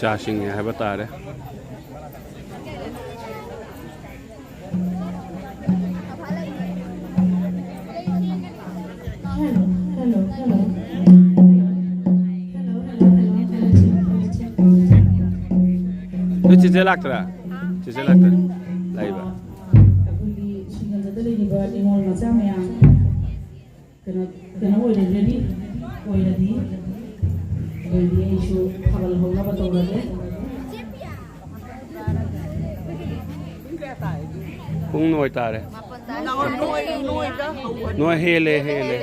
चाशिंग है बता रहे चीजें लगता live Kung nuôi ta đấy. Nuôi hele hele.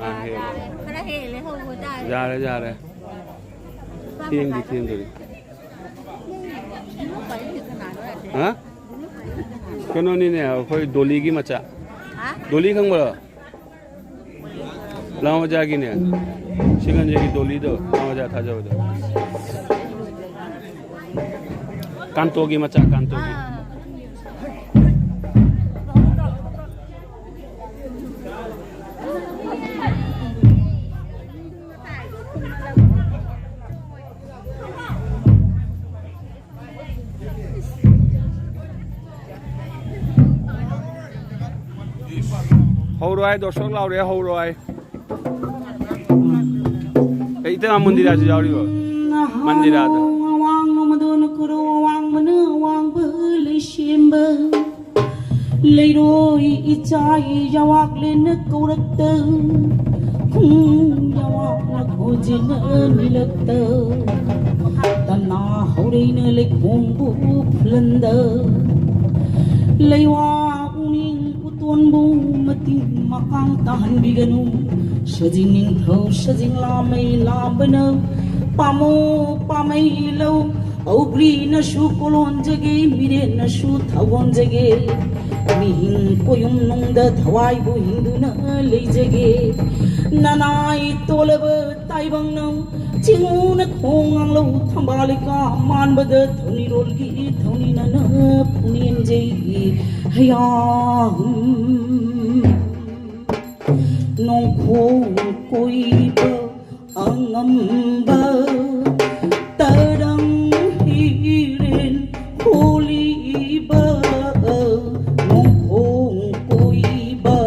À hele. Ra đây. Thiên đi. Hả? Cái nó như này khơi đoli cái macha. Đoli không bao. Lao ra cái này. Sigan jadi đoli đó. Lao ra thà जाओ đó. Kantogi macha kantogi. Hầu rồi, दर्शक लाओ रे हौ rồi. इतना मंदिर आज जाओ रियो. मंदिर आदा. Wang nomadon kuro wang mana wang belisimba. Leiroi icai jawak len kaurakta. Jawak nak hojin nilakta. Tanah horein lek hombu flanda. Leiwa uning uton bu mati makang tahan biganu. Sajing ning thau sajing lamai lambana. Pamo pamai lo augri na shu kolon jage mire na shu thawon jage mihin koyum nong da thawai bu hindu na le jage nanai tolab tai bang no chingu na khong ang lo thambalika man bad thoni rol gi thoni na na punien jai haya nong khong koi ba angam ba tarang hiren kholi ba nong khong koi ba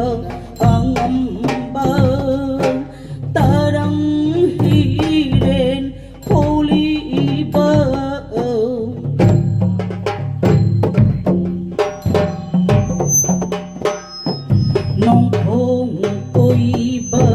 angam ba tarang hiren kholi ba nong khong koi ba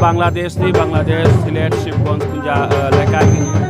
Bangladesh Sylhet Shivganj कुंजा लेकाई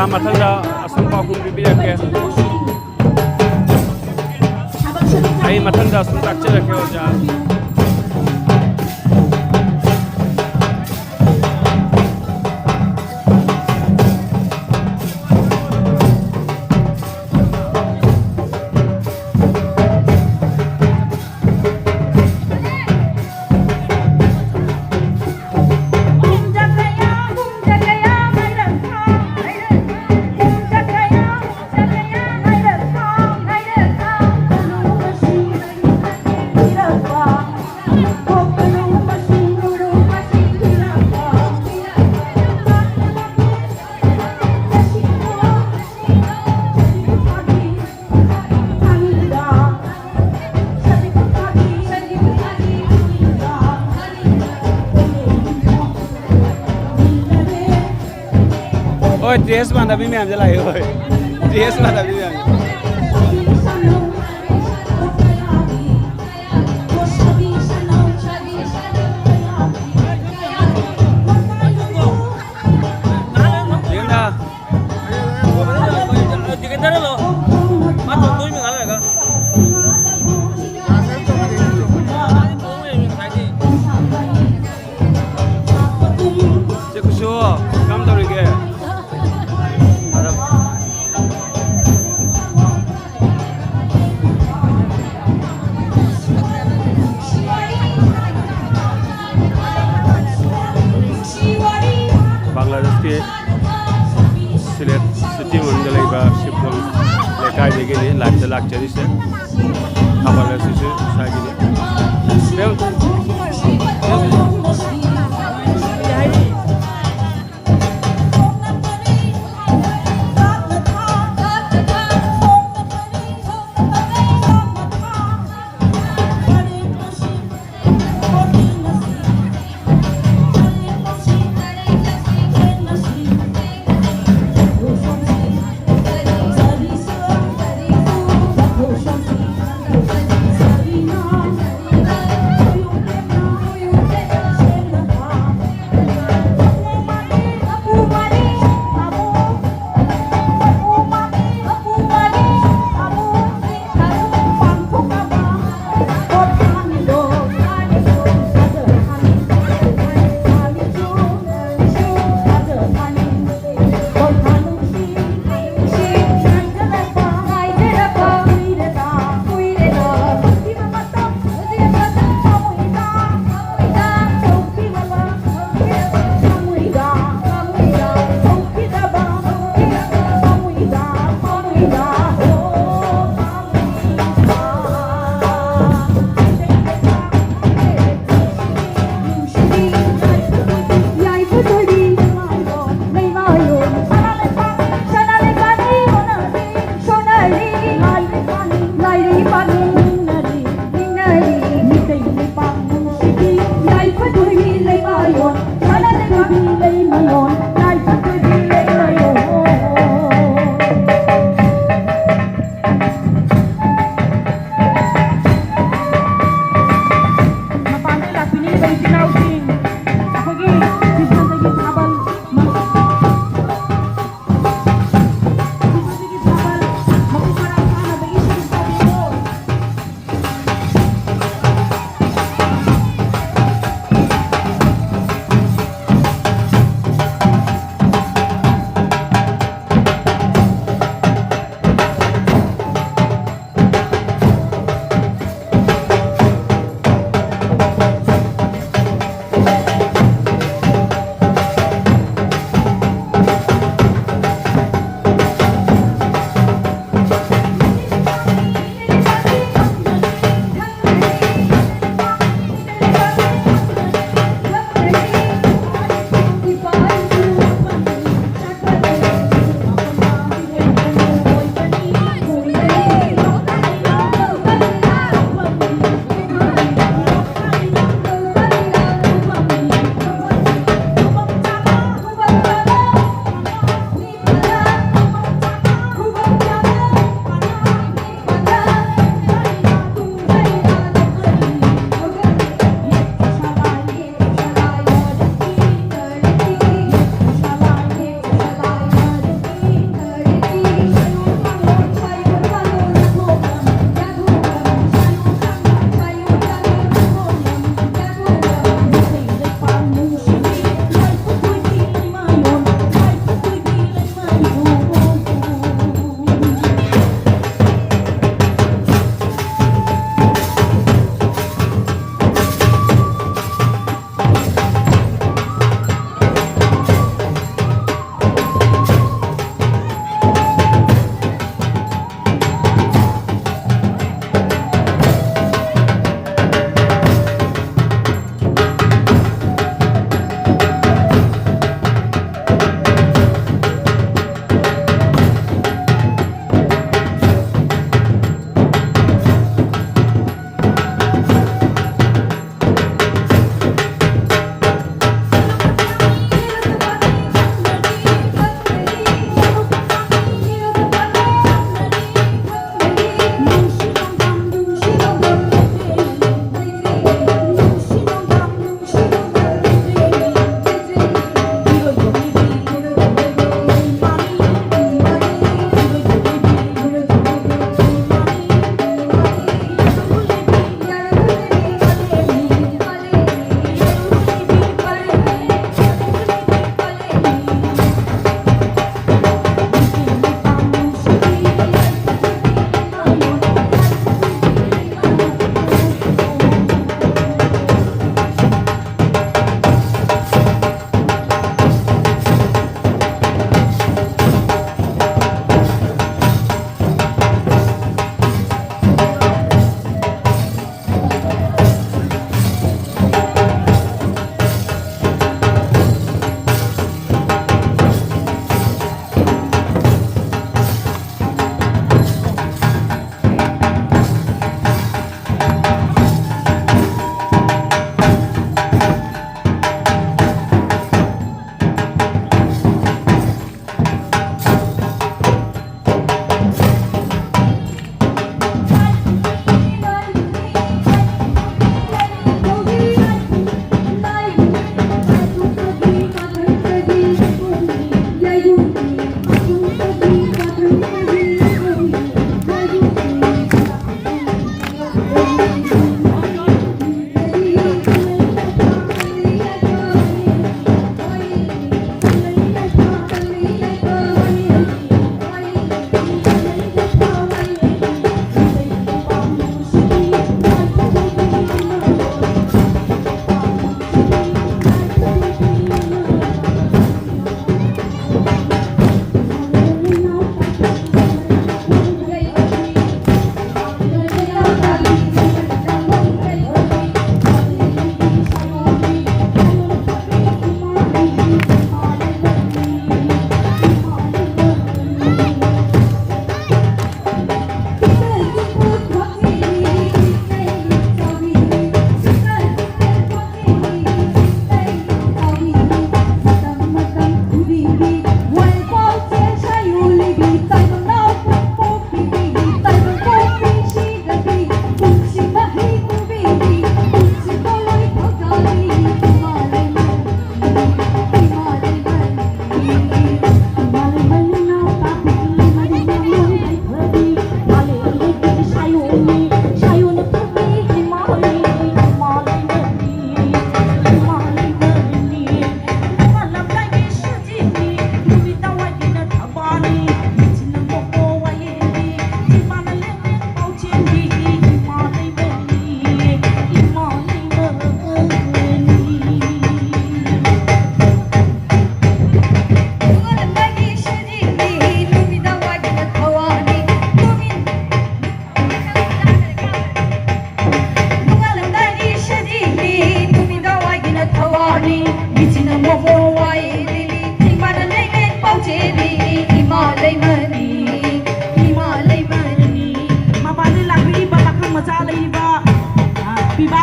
matanda asal pakum bibir ke ai matanda structure ke hoja Oi, dress mana bhi main jalai oi. Dress mana bhi main. Bangladesh के slate city मंडल बा शिवगंज लेकाई बेगिने लाक्चरी से खाबार से सागिने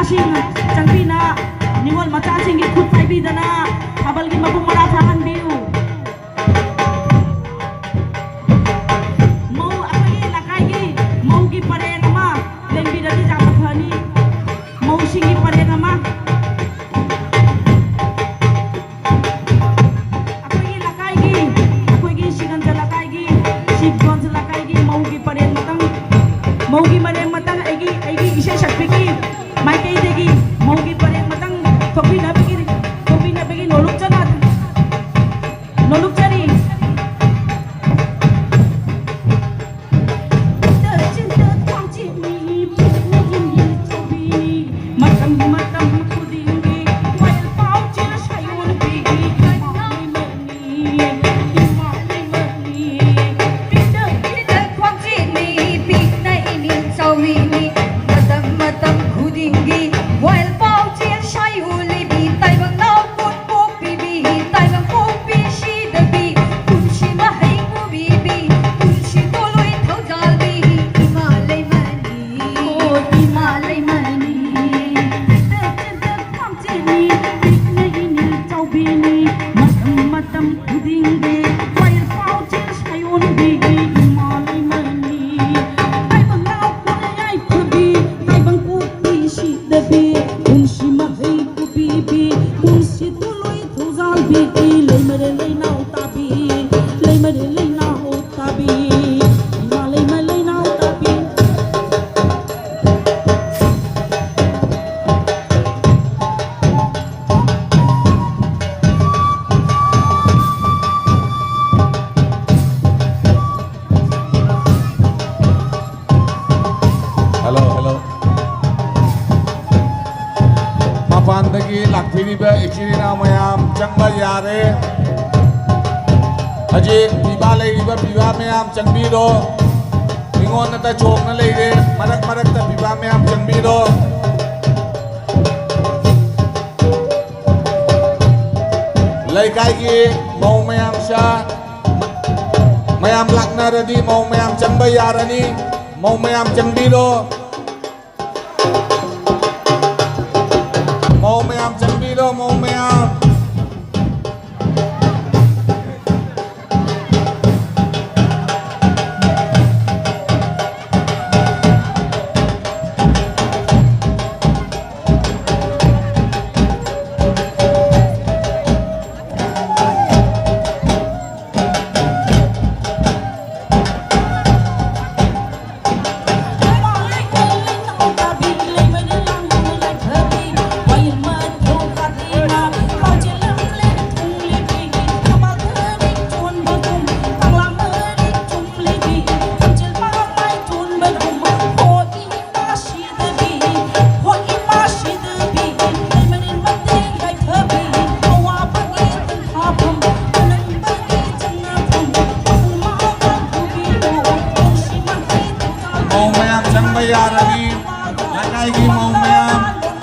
ꯃꯆꯥꯁꯤꯡ ꯆꯪꯕꯤꯅ ꯅꯤꯉꯣꯜ ꯃꯆꯥꯁꯤꯡꯒꯤ ꯈꯨꯠ ꯄꯥꯏꯕꯤꯗꯅ ꯊꯥꯕꯜꯒꯤ ꯃꯄꯨꯡ ꯃꯔꯥ ꯐꯥꯍꯟꯕꯤꯌꯨ ꯃꯧ ꯑꯩꯈꯣꯏꯒꯤ ꯂꯩꯀꯥꯏꯒꯤ ꯃꯧꯒꯤ ꯄꯔꯦꯡ ꯑꯃ ꯂꯦꯡꯕꯤꯔꯗꯤ ꯌꯥꯝꯅ ꯐꯅꯤ ꯃꯧꯁꯤꯡꯒꯤ ꯄꯔꯦꯡ ꯑꯃ ꯑꯩꯈꯣꯏꯒꯤ ꯁꯤꯒꯟꯖ ꯂꯩꯀꯥꯏꯒꯤ ꯁꯤꯒꯣꯟꯖ ꯂꯩꯀꯥꯏꯒꯤ ꯃꯧꯒꯤ ꯄꯔꯦꯡ ꯃꯇꯪ ꯃꯧꯒꯤ ꯃꯔꯦꯡ ꯃꯇꯪ ꯑꯩꯒꯤ ꯏꯁꯩ ꯁꯛꯄꯤꯒꯤ ꯃꯥꯏꯀꯩꯗꯒꯤ ꯃꯧꯒꯤ ꯄꯔꯦꯡ ꯃꯇꯪ ꯊꯣꯛꯄꯤꯅꯕꯒꯤ ꯅꯣꯂꯨꯛꯆꯔꯤ मतम मतम खुदिंगे वैल पाउचे सयोनबी मनी पिता पिता खोजिनी पिकना इनी चौविनी मतम मतम खुदिंगे वैल पाउचे सयोनबी ताइबंग नाउ पुट पोपीबी ताइबंग पोपी शीदबी कुंशी महै कुबीबी कुंशी तोलोई थौजालबी हिमालय मनी ओ हिमालय मनी मतम खुदिंगे वैल पाउचे सयोनबी हिमालय मनी ताइबंग नाउ पुलयाई फबी ताइबंग पोपी शीदबी कुंशी महै कुबीबी कुंशी तोलोई थौजालबी लेमरे लेनाउ ताबी हिमालय में लेनाउ ताबी हेलो हेलो मपानदगी लाक्फिरिबा इचिरिना मयाम चंगबा यारे हजे पिबा लेरिबा पिबा मयाम चंगबीरो निंगोन नता चोकना लेरे मरक मरक ता पिबा मयाम चंगबीरो लैकाई मौ मयाम शा मयाम लाकना रदी मौ मयाम चंगबा यारनी मौ मयाम चंगबीरो मौ मयाम चंगबीरो मौ मयाम यारनी लकाई मौ मयाम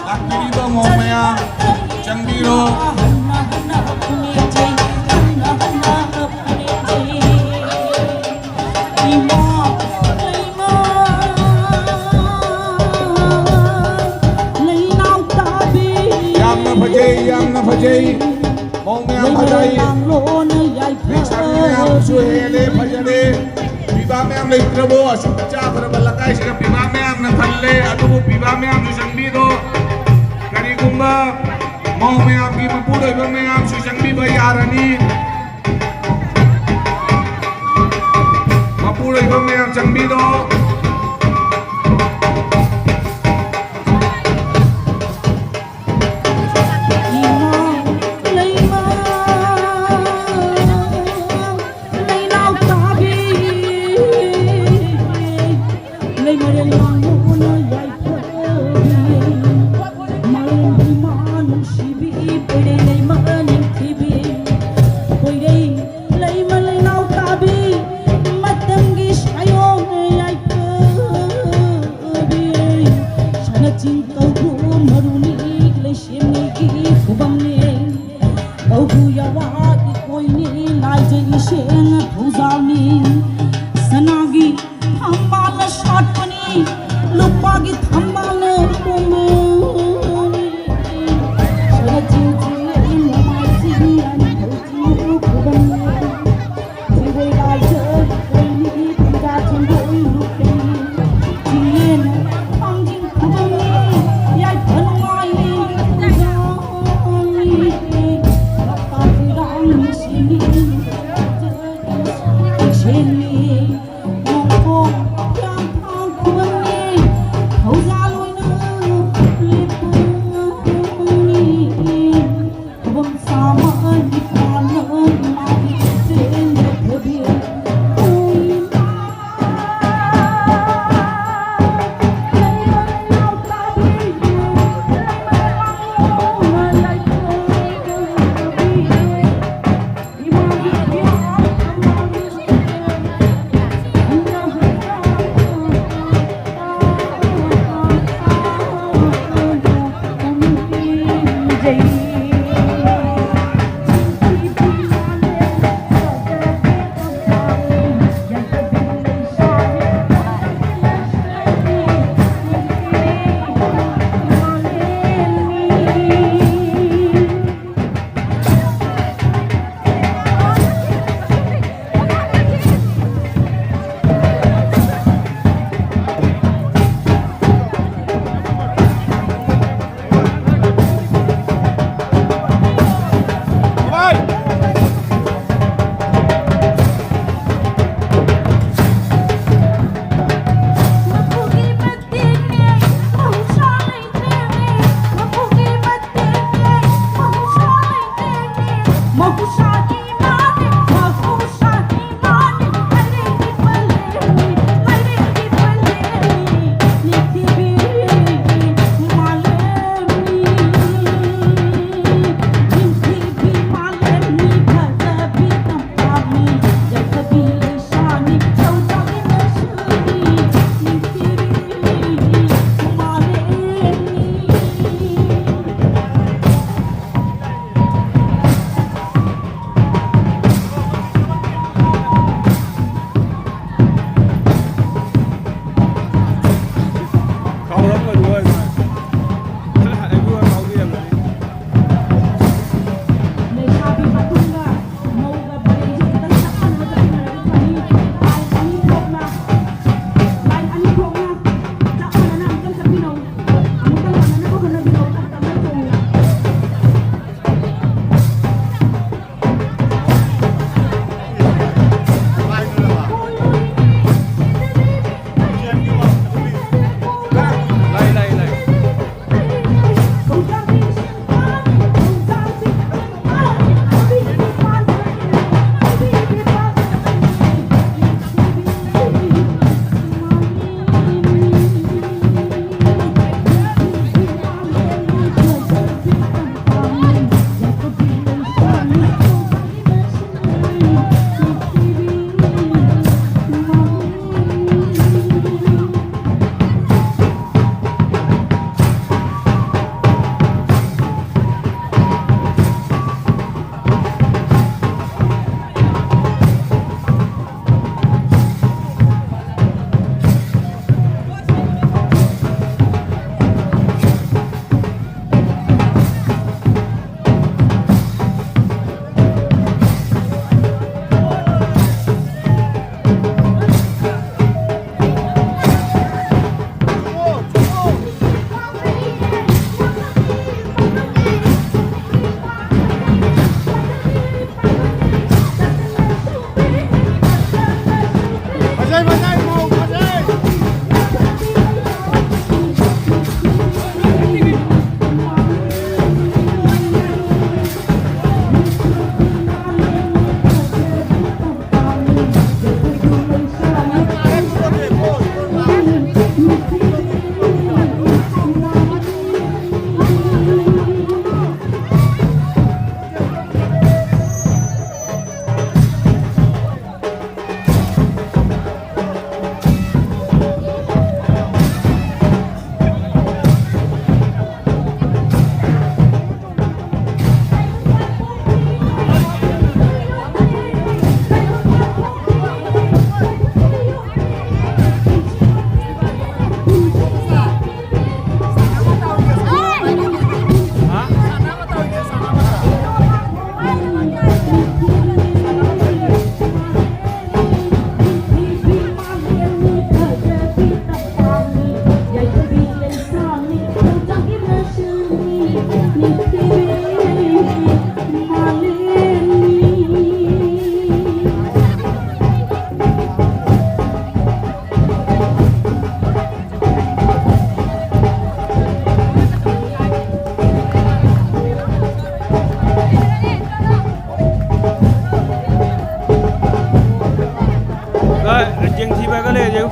लाक्फिरिबा मौ मयाम चंगबीरो यामना फजई मौ मयाम फजाई लेक्साबी मयाम सुहेले फजरे पिबा मयाम लेत्रबो असुचा फरबा लकाई सिगा पिबा मयाम न थल्ले अदुबो पिबा मयाम सु संगबीरो करिगुंबा मौ मयाम की मपुरो इबा मयाम सु संगबीबा यारनी मपुरो इबा मयाम संगबीरो सनागी थम्बाल शाटपनी लुपागी थम्बाल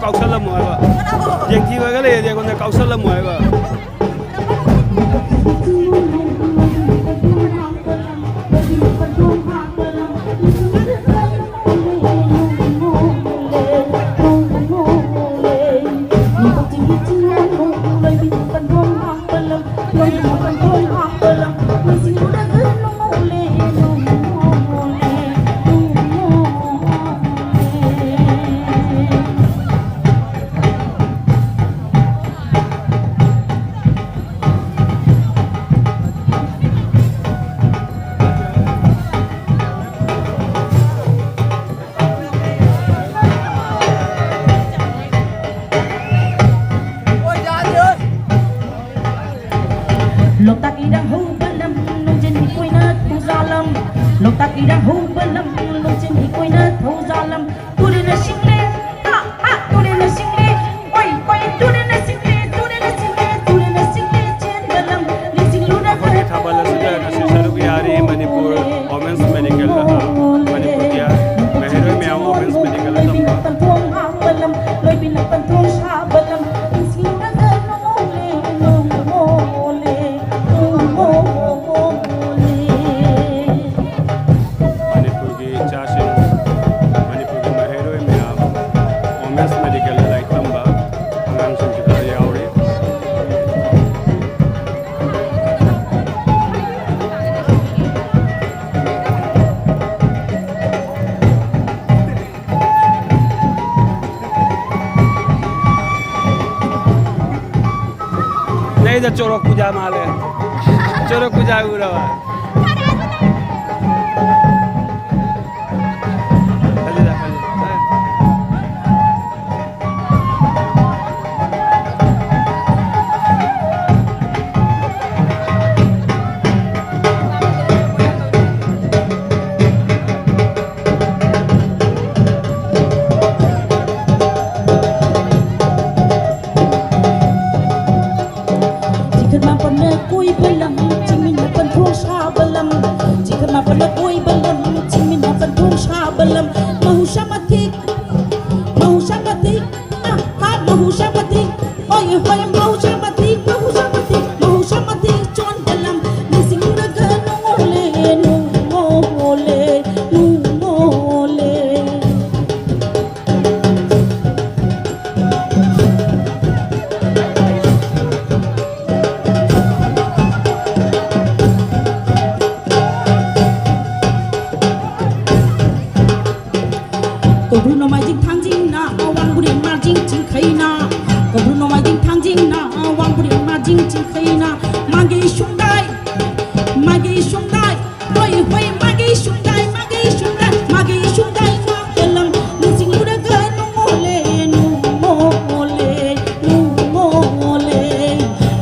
काउसलम होएगा जेंगी वगैरह ये देखो ने काउसलम होएगा Lộc ta kỳ đang hú bên lâm lông trên đi quay nát thu gia lâm Lộc ta kỳ đang hú bên lâm lông trên đi quay nát thu gia lâm tu đến là sinh lê tu đến là sinh lê quay tu đến là sinh lê tu đến là sinh lê tu đến là sinh lê trên bên lâm lên sinh lũ đã Bagi khabar sudah nasi syaruki hari Manipur Women's Medical Manipur dia Meheroi Meow Women's Medical tempat pan thong ha bên lâm lôi bin pan thong sa bên lâm lên sinh lũ đã gần Manipur ki Chasin Manipur ki Meheroi Meow Women's Medical lai tempat angang sung kita yauri नहीं इधर चोरक पूजा माल है चोरक पूजा उड़ा हुआ है खाली जा, खाली जा। Jika mampu nekui belam, cimin makan thosha belam. Jika mampu nekui belam, cimin makan thosha belam. Mahu syamatik, mahu syamatik, mahu syamatik. Oi, mahu syamatik, mahu syamatik, mahu syamatik. Cuan belam, nising uraga nungole, nungole, nungole. Có Bruno mai ding thang ding na wang buri ma ding ching khai na Có Bruno mai ding thang ding na wang buri ma ding ching khai na Magi shung dai Oi hoi magi shung dai ma kelam nising luda ga no mole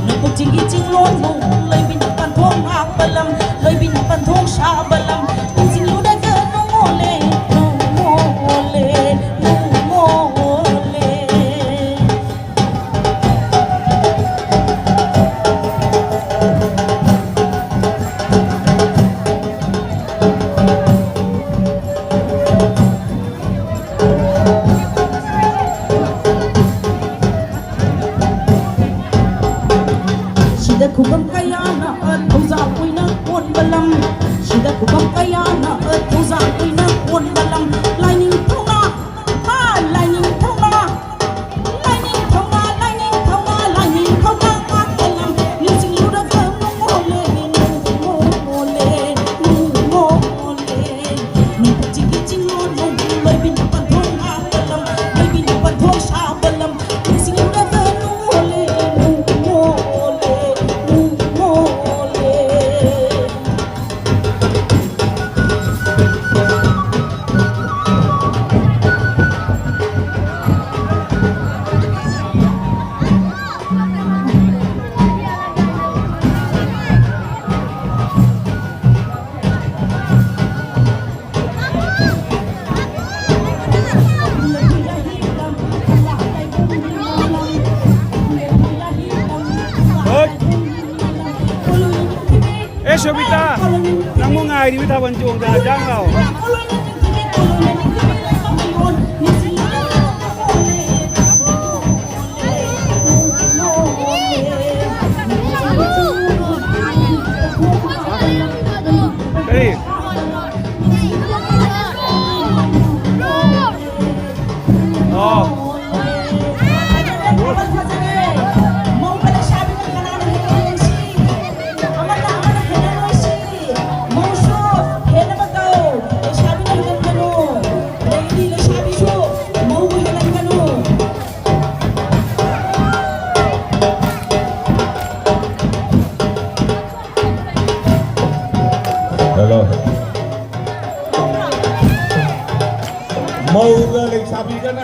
Na ko ching ching lon mo lai bin pan thong ha balam lai bin pan thong sha balam nising luda ga no mole Sida kubam kaya na tuza kuina kon balam Sida kubam kaya na tuza kuina kon balam Lining thonga lining thonga balam Nising luda ka mole Ni chigi chingon mo loi bin pan thong ha balam loi bin pan thong sa balam Nising luda ka mole Shobita nang mo ngai di bita banjung da jang lao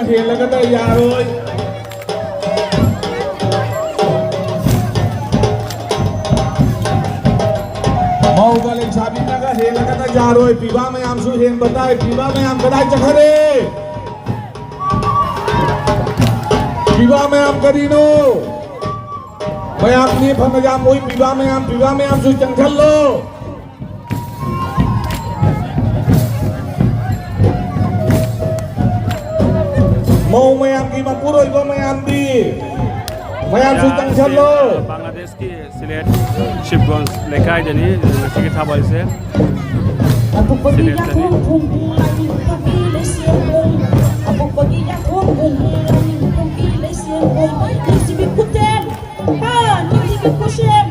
हेलगदा यारोय मौगले साबिनागा हेलगदा यारोय पिबा में आमसु हेन बताए पिबा में आम कदाई चखरे पिबा में आम करीनो मैं आपने फनजाम वही पिबा में आम सु चंचल लो मऊ में आम की मपुरो इबो में आम दी मैं आम सु चंचल लो बांग्लादेश की सिलेट शिवगंज लेखाई देनी नचिके था बोल से Aku pergi yang hong lagi untuk pilih siang. Aku pergi yang hong lagi untuk pilih siang. Ni si bikutem, ni si bikusem,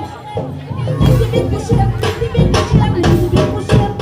ni si bikusem, ni si bikusem, ni si bikusem.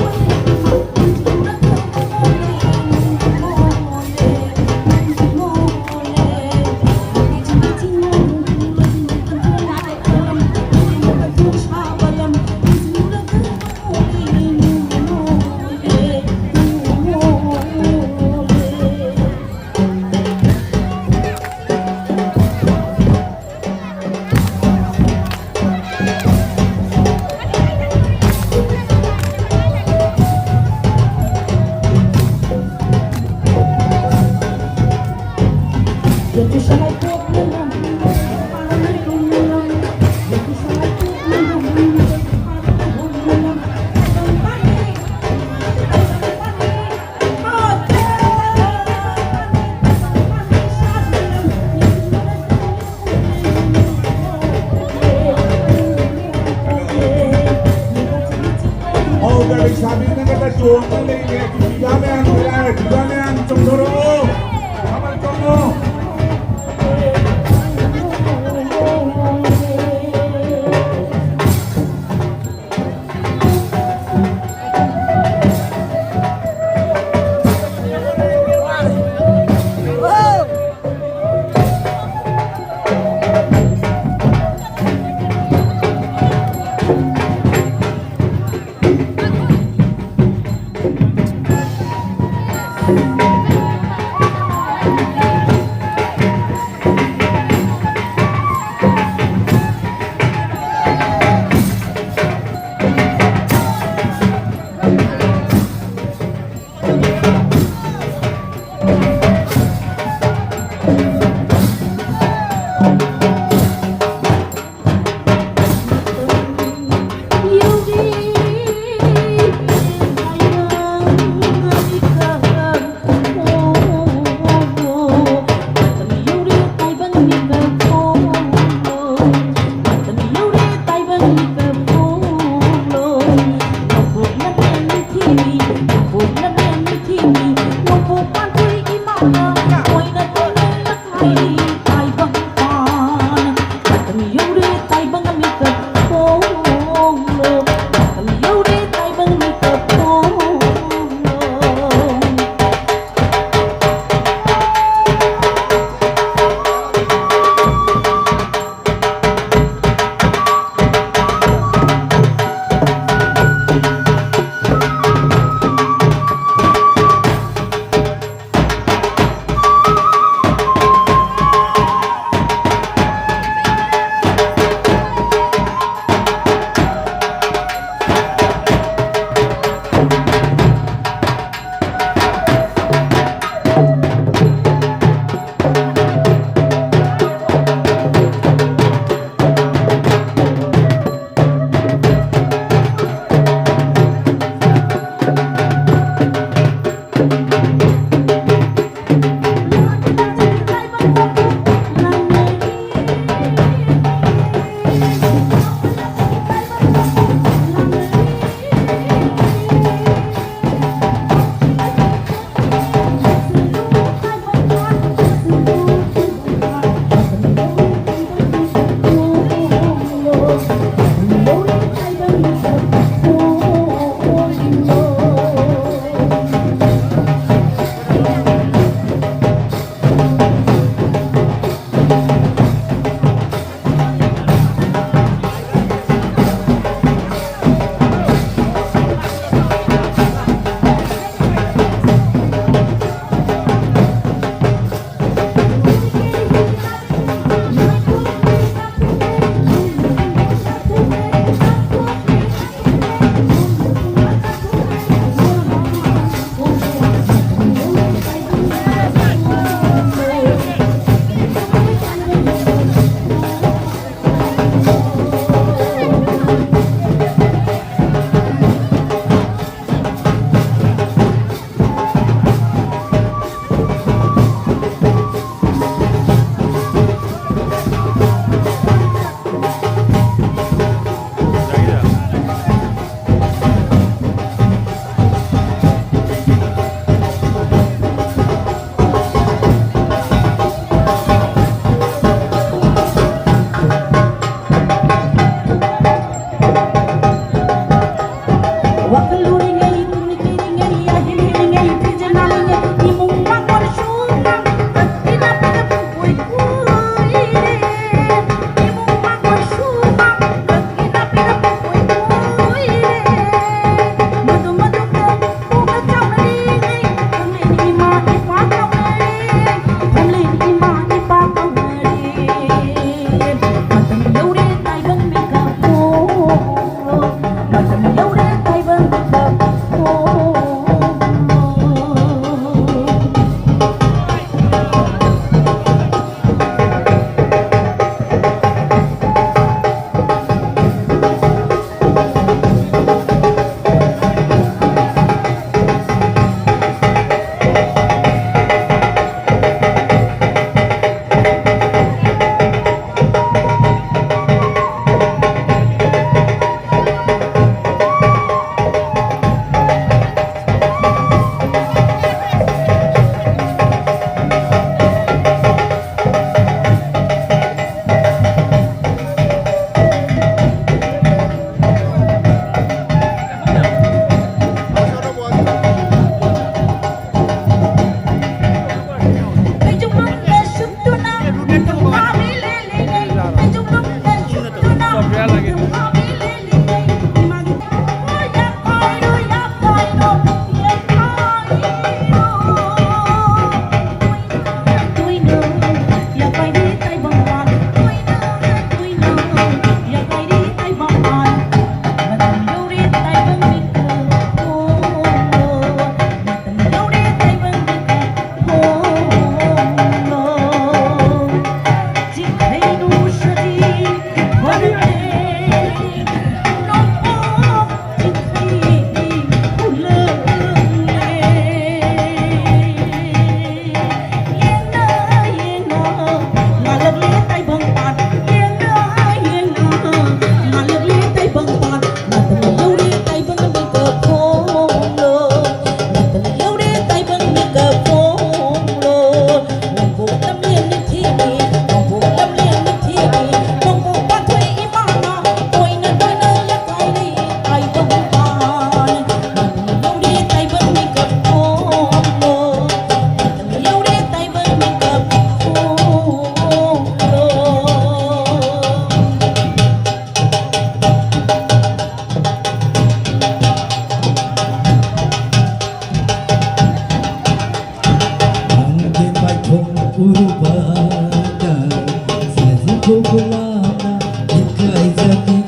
बुलाना दिखाई जबी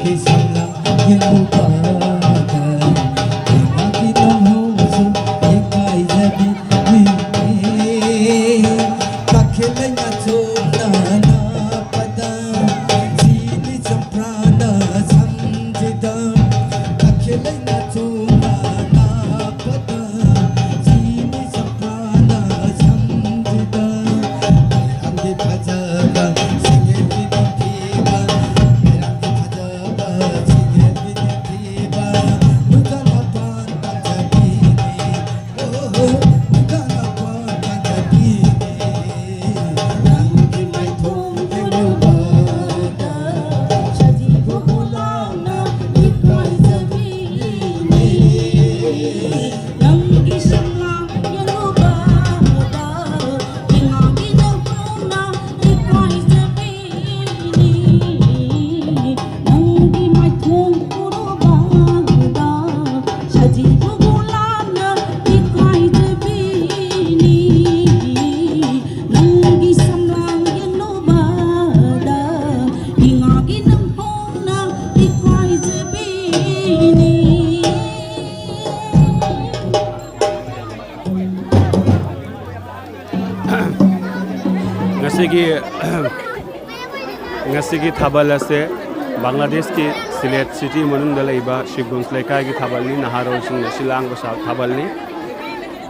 के सामना ये मुबारक की नमोज़ दिखाई जबी kakhelenya chona pada sidi samprana samjida kakhelenya chona pada sidi samprana samjida amge bhajaga singe bidhiba merange bhajaga singe bidhiba mudana pan panjabini oh mudana pan panjabini ngasigi thabal ase Bangladesh ki Sylhet city manungda leiba Shibgonj lekai ki thabal ni naharo sing silang basa thabal ni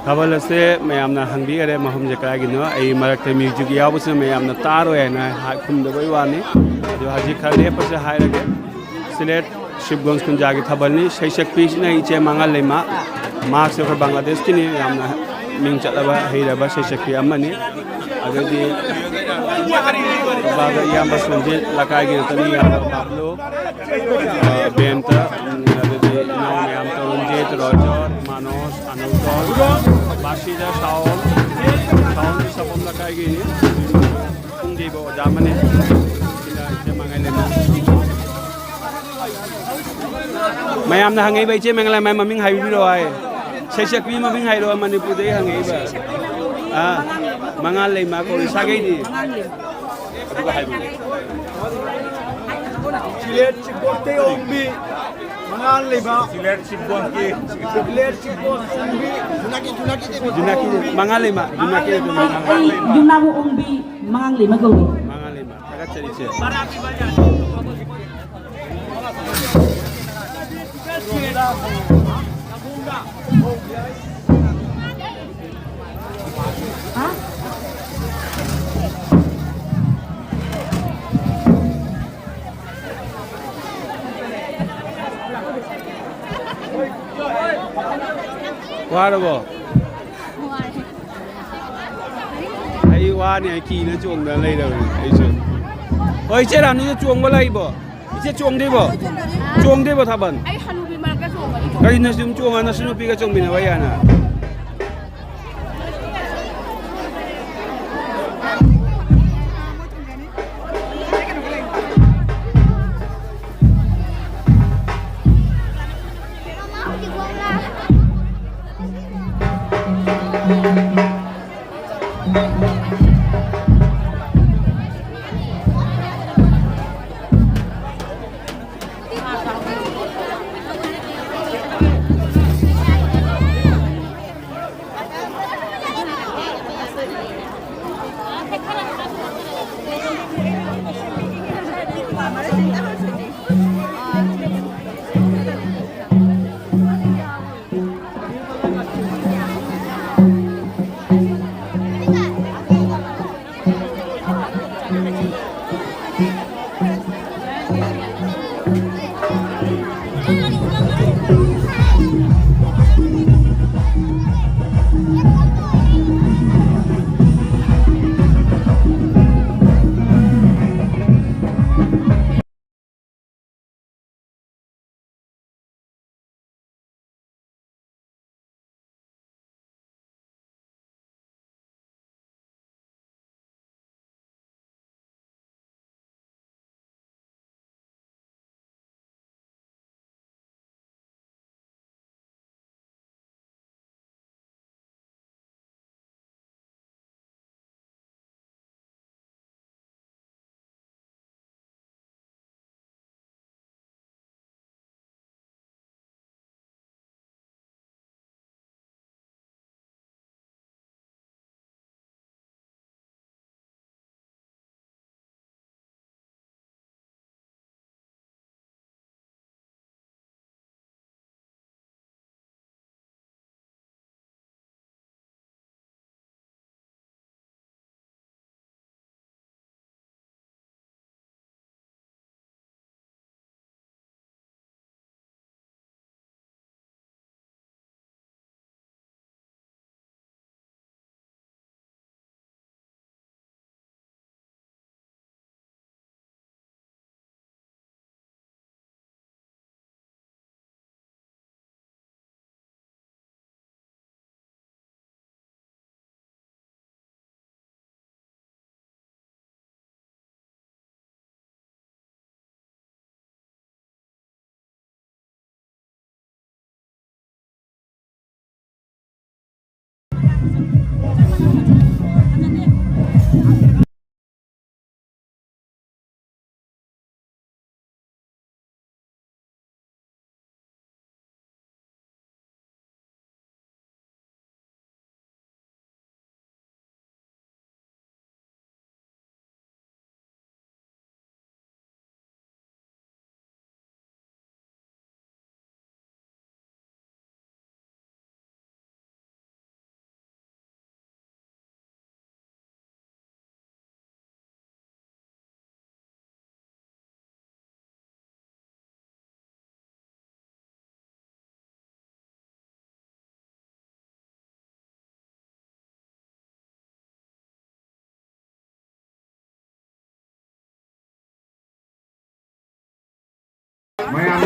thabal ase mayamna hangbi are mahum jekai gi no ei marakte music yabu se mayamna taro ena khum da bai wani jo haji khale pase hairage Sylhet Shibgonj kunja gi thabal ni shaishak pis na iche mangal lema mark se Bangladesh ki ni yamna ming chalaba heiraba shaishak pi amani agadi baga yamba sunje lakai gi tani yamba pablo benta agadi naw yam Taranjit Roger Manos Anutol Bashida Shaul sabon lakai gi ni kungi bo jamane sila je mangai le mayam na hangai bai che mengla mai maming hai bi roi seshak pi maming hai ro manipur dei hangai ba mangal le ma ko sagai di Sylhet Shibgonj te ombi mangan leba Sylhet Shibgonj ki Sylhet Shibgonj ombi junaki mangal le ma junaki itu ay yunamu umbi mangang lima gawi mangal le ma agak cari che Warabo. Ai wa ni ai ki na chuông da lai đâu ai chu. Oi che ram ni chuông ba lai bo. Che chuông đi bo. Chuông đi bo tha ban. Ai hanubi man ka chuông ba. Kai na sim chuông na sinu pi ka chuông bin wa ya na.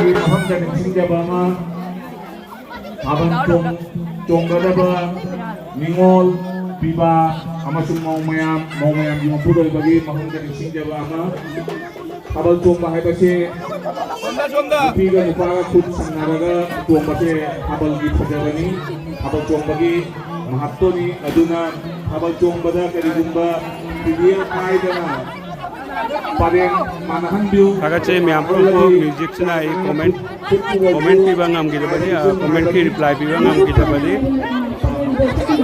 bagi maham dan singjaba ma thaban chonggadaba ningol piba amasung mau mayam di mapudol bagi maham dan singjaba ma thabal chongba haibase piga nupaga khud sangnaraga chongbase thabal gi phajabani thabal chongbagi mahattoni aduna thabal chongbada karigumba video paidana pareng manahan biu Kagache miyam ko music sina I comment piba ngam kita bani comment ki reply piba ngam kita bani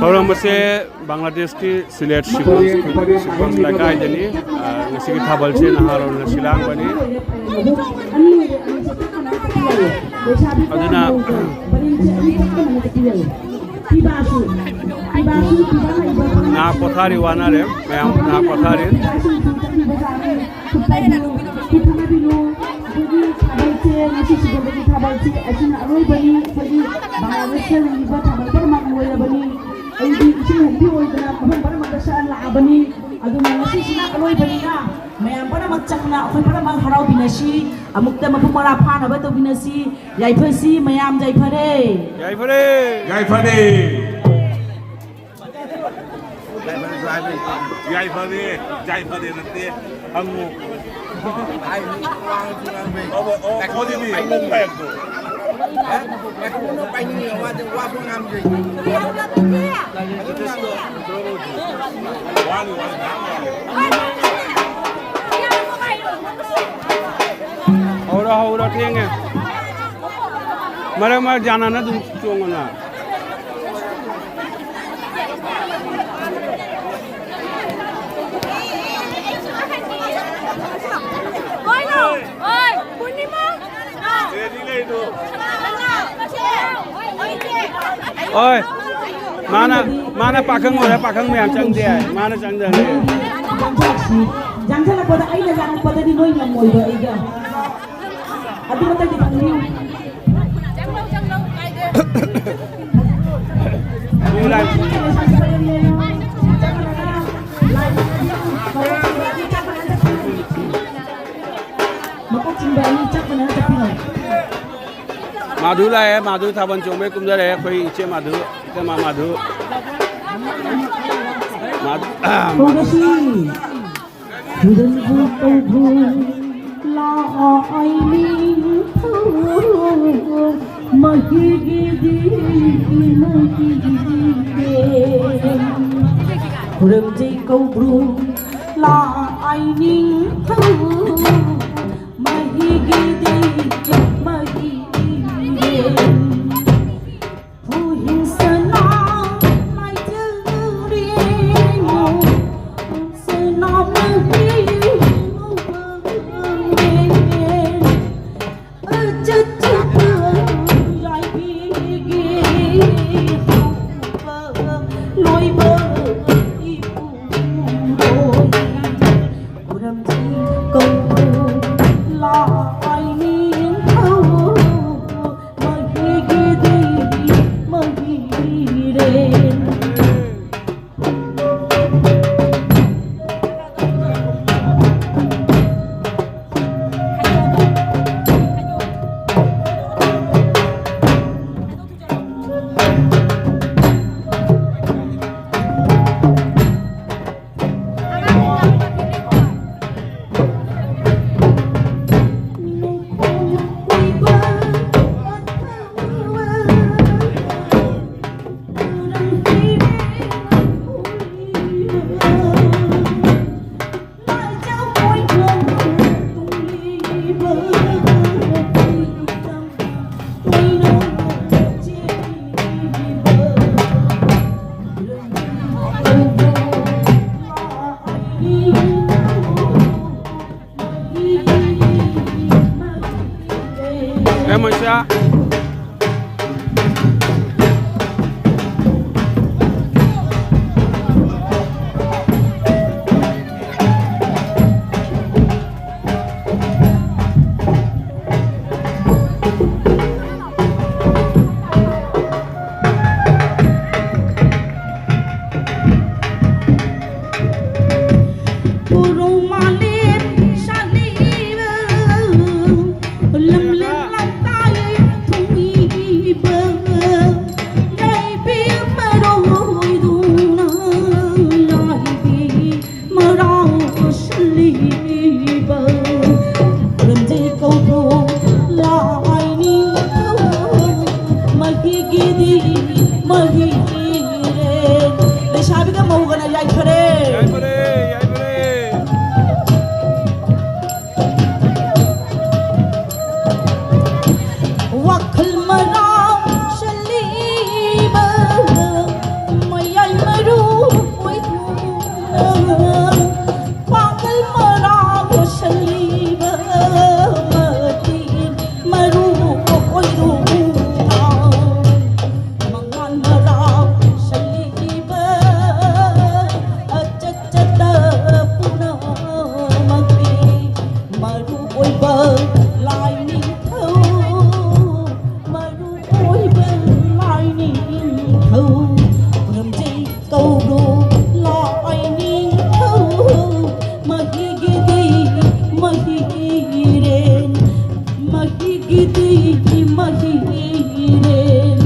orang mase Bangladesh ki Sylhet Shibgons laka jani ngasi ki thabal che nahar or Shilang bani aduna na kothari wana re miyam na kothari Mayam para magchakna ako'y para magharaw binasi amukta mapumarapan na ba ito binasi yaipasi mayam jaipare jai phare Jai Fade. Jai Fade nanti hangu. Kau di ni. haura thienge mara mar jana na dum chongona oi mana pakang ora pakang mem chang de mana chang de Jangan salah pada aina jangan pada di noi ngam moi ba iga. Adi mata di pangli. mulai Maka cimbani cak mana tapi noi. madhu la hai madhu thaban chome kumda hai koi iche madhu ita ma madhu Kongasi. Budan bu la ai min thu mahigi di Kurang jai kau bru la ai ning thu mahigi di Phu hin sana mai chư riêng sana mai Hãy subscribe Yaifare. Yaifare, yaifare. Wakal marang shaliba mayay maru oi wakal marang shaliba matin maru oi mangan marang shaliba achachata puna magri maru oi ba lai ni thâu maru oi ba lai ni thâu ram ji câu đô lai ni thâu mahi gidi mahi ren mahi gidi mahi ren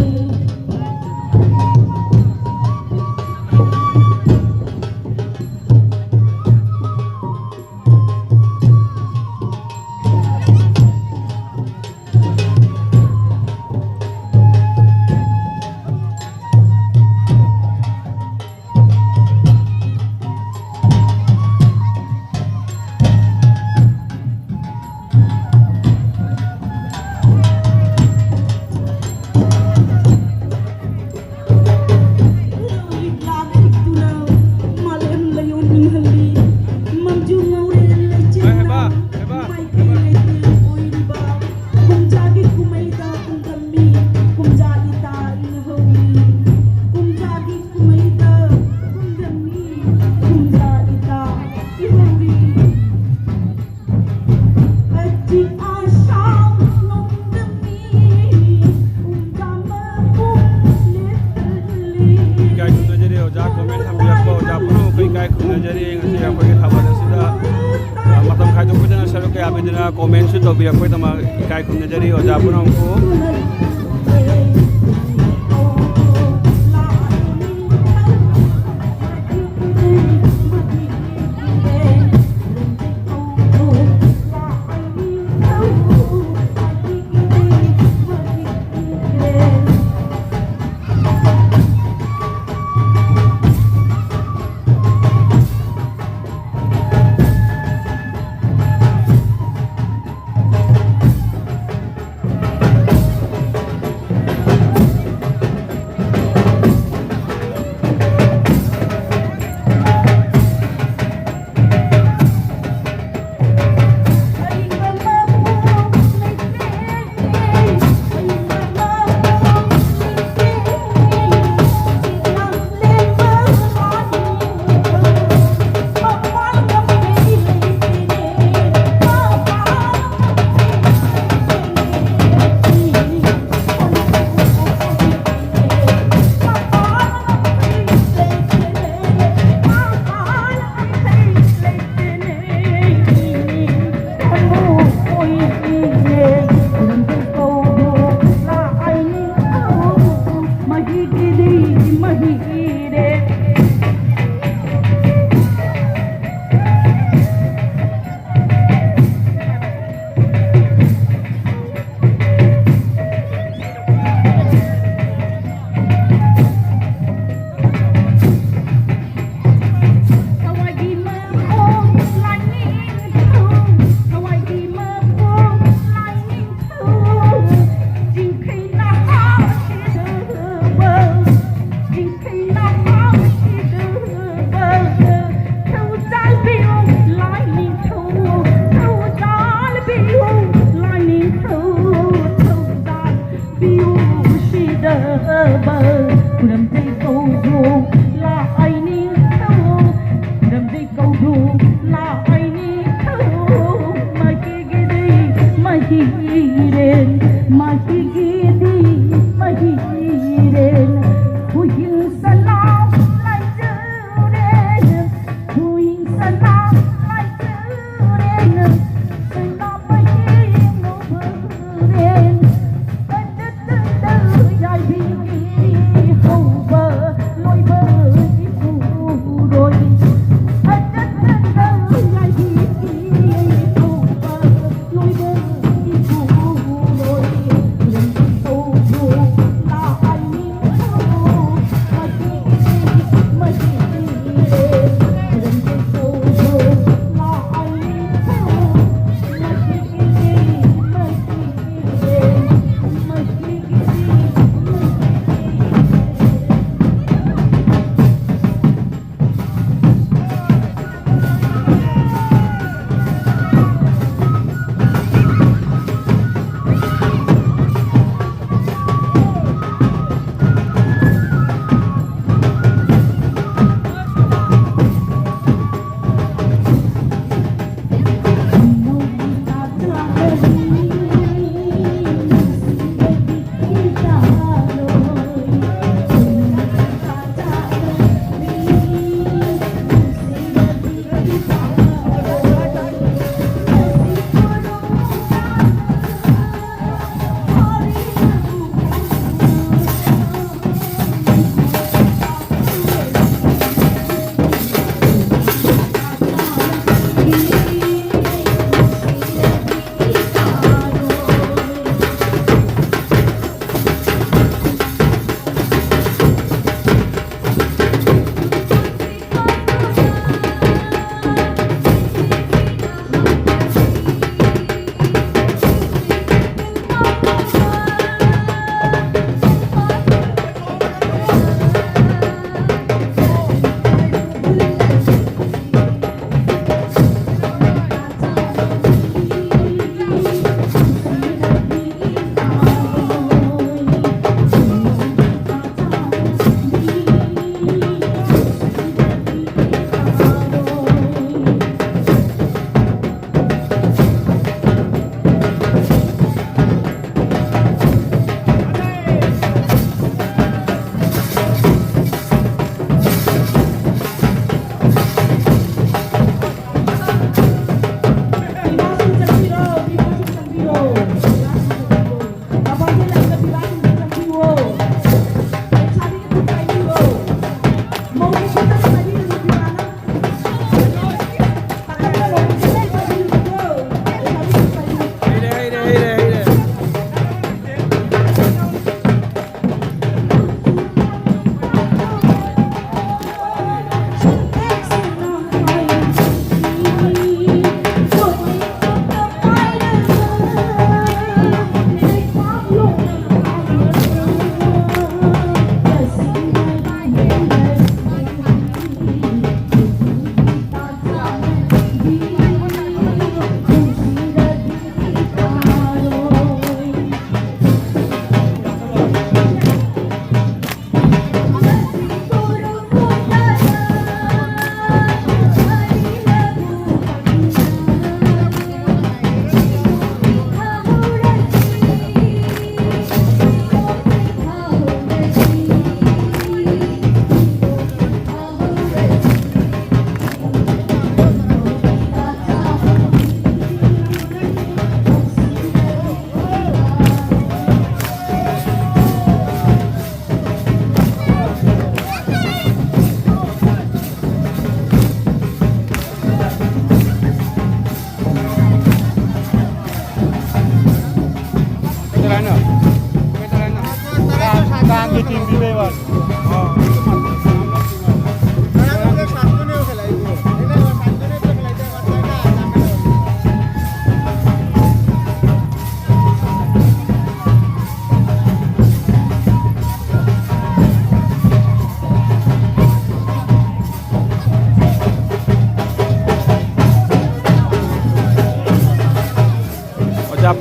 Kai khung na jari oja komen thambirap ko oja puno kai khung na jari ngasi akoi ki thabal asida matam khai to pidana saru ke abidina comment su to bi akoi tama kai khung na jari oja puno ko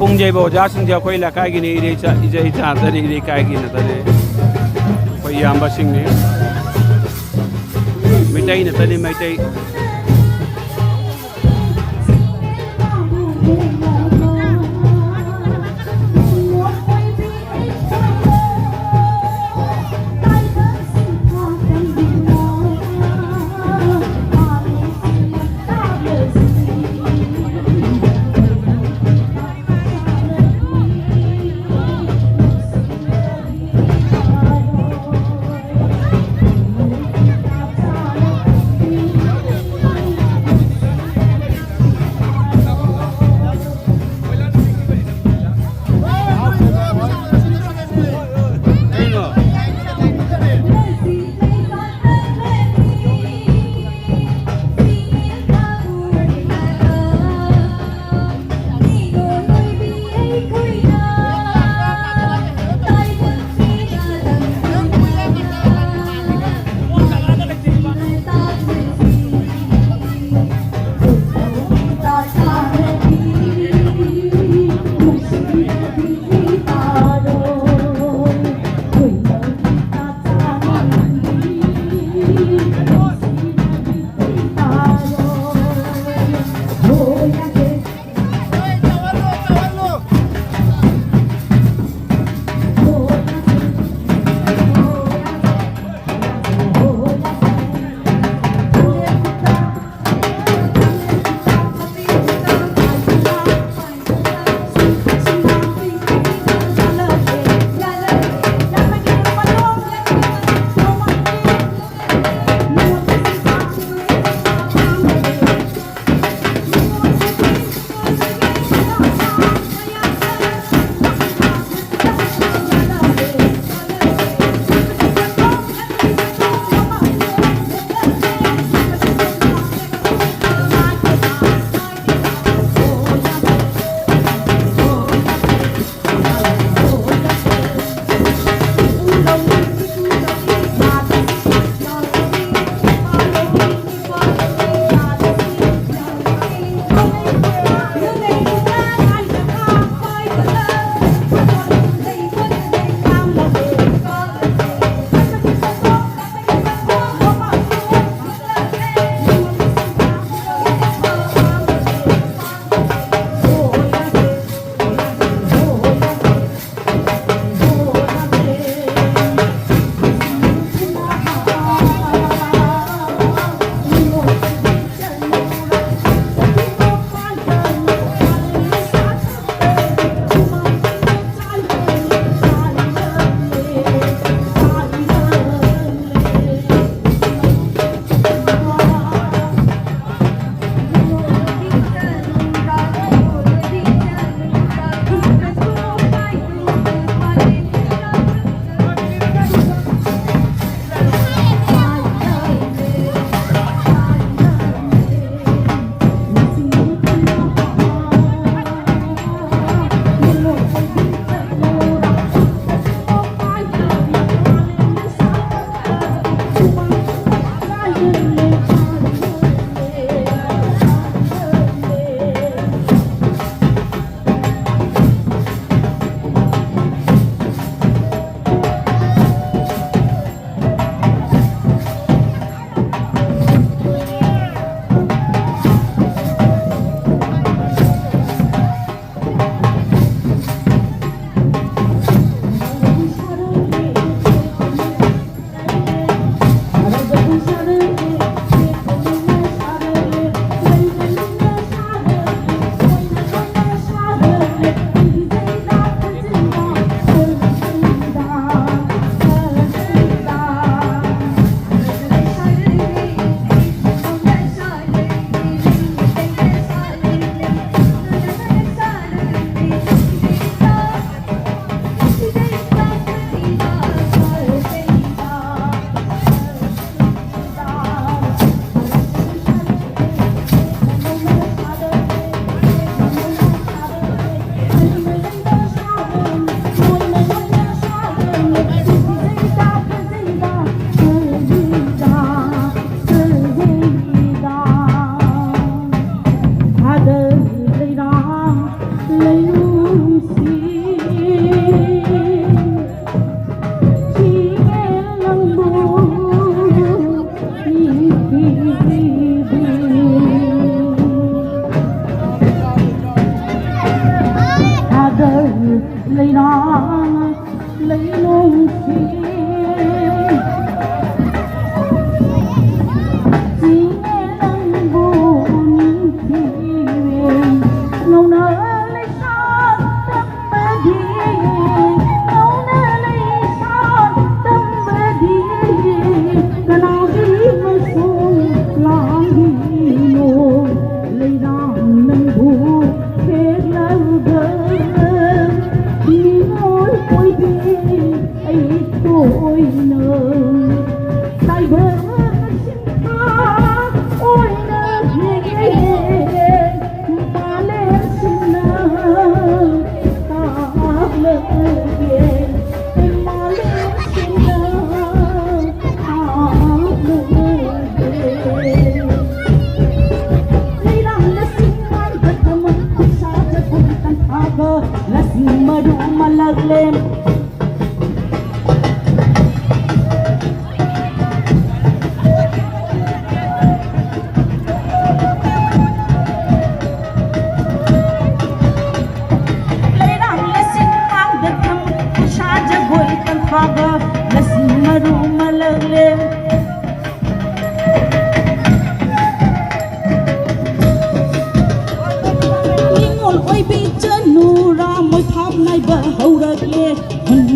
ꯄꯨꯡꯖꯩ ꯕ ꯑꯣꯖꯥꯁꯤꯡꯁꯦ ꯑꯩꯈꯣꯏ ꯂꯩꯀꯥꯏꯒꯤꯅꯤ ꯏꯖꯩ ꯏꯆꯥꯗꯅꯤ ꯂꯩꯀꯥꯏꯒꯤ ꯅꯠꯇꯅꯤ ꯑꯩꯈꯣꯏ ꯏꯌꯥꯝꯕꯁꯤꯡꯅꯤ Meitei ꯅꯠꯇꯅꯤ Meitei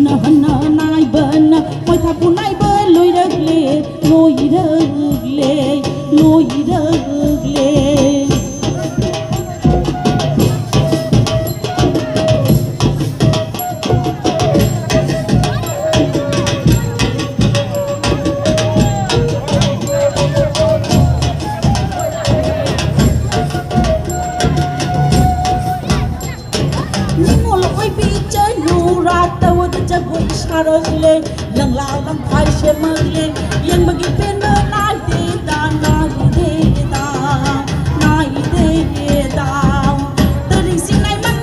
na hana nai bana moi tha pu nai ba loi rực le loi rực le le lang lao lang phai she ma le yang ma gi pen na nai de da ta ring sing nai mang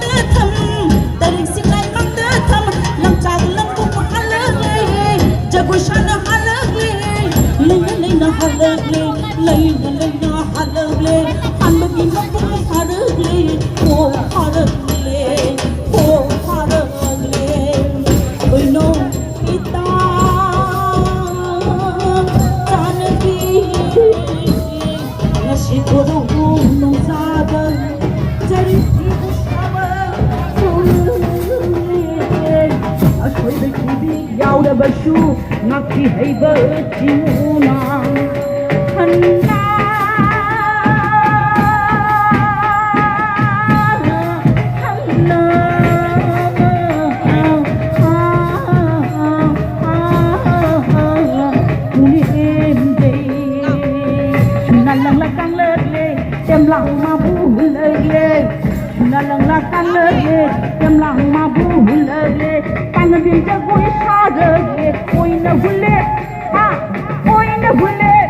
de tham lang cha lang ku ma le ja gu sha na ha le na ha le na ha le han ma gi ma ku ha le oh ha le no ita tanbi nasi kodo nong sabar jari sabar asoi be kibi yaw da bashu nakhi haiba chiuna hanna em lặng mà bu lời ghê là càng lời ghê em lặng mà bu lời ghê càng là biển cho vui xa đời ghê ôi là vui lệ ha ôi là vui lệ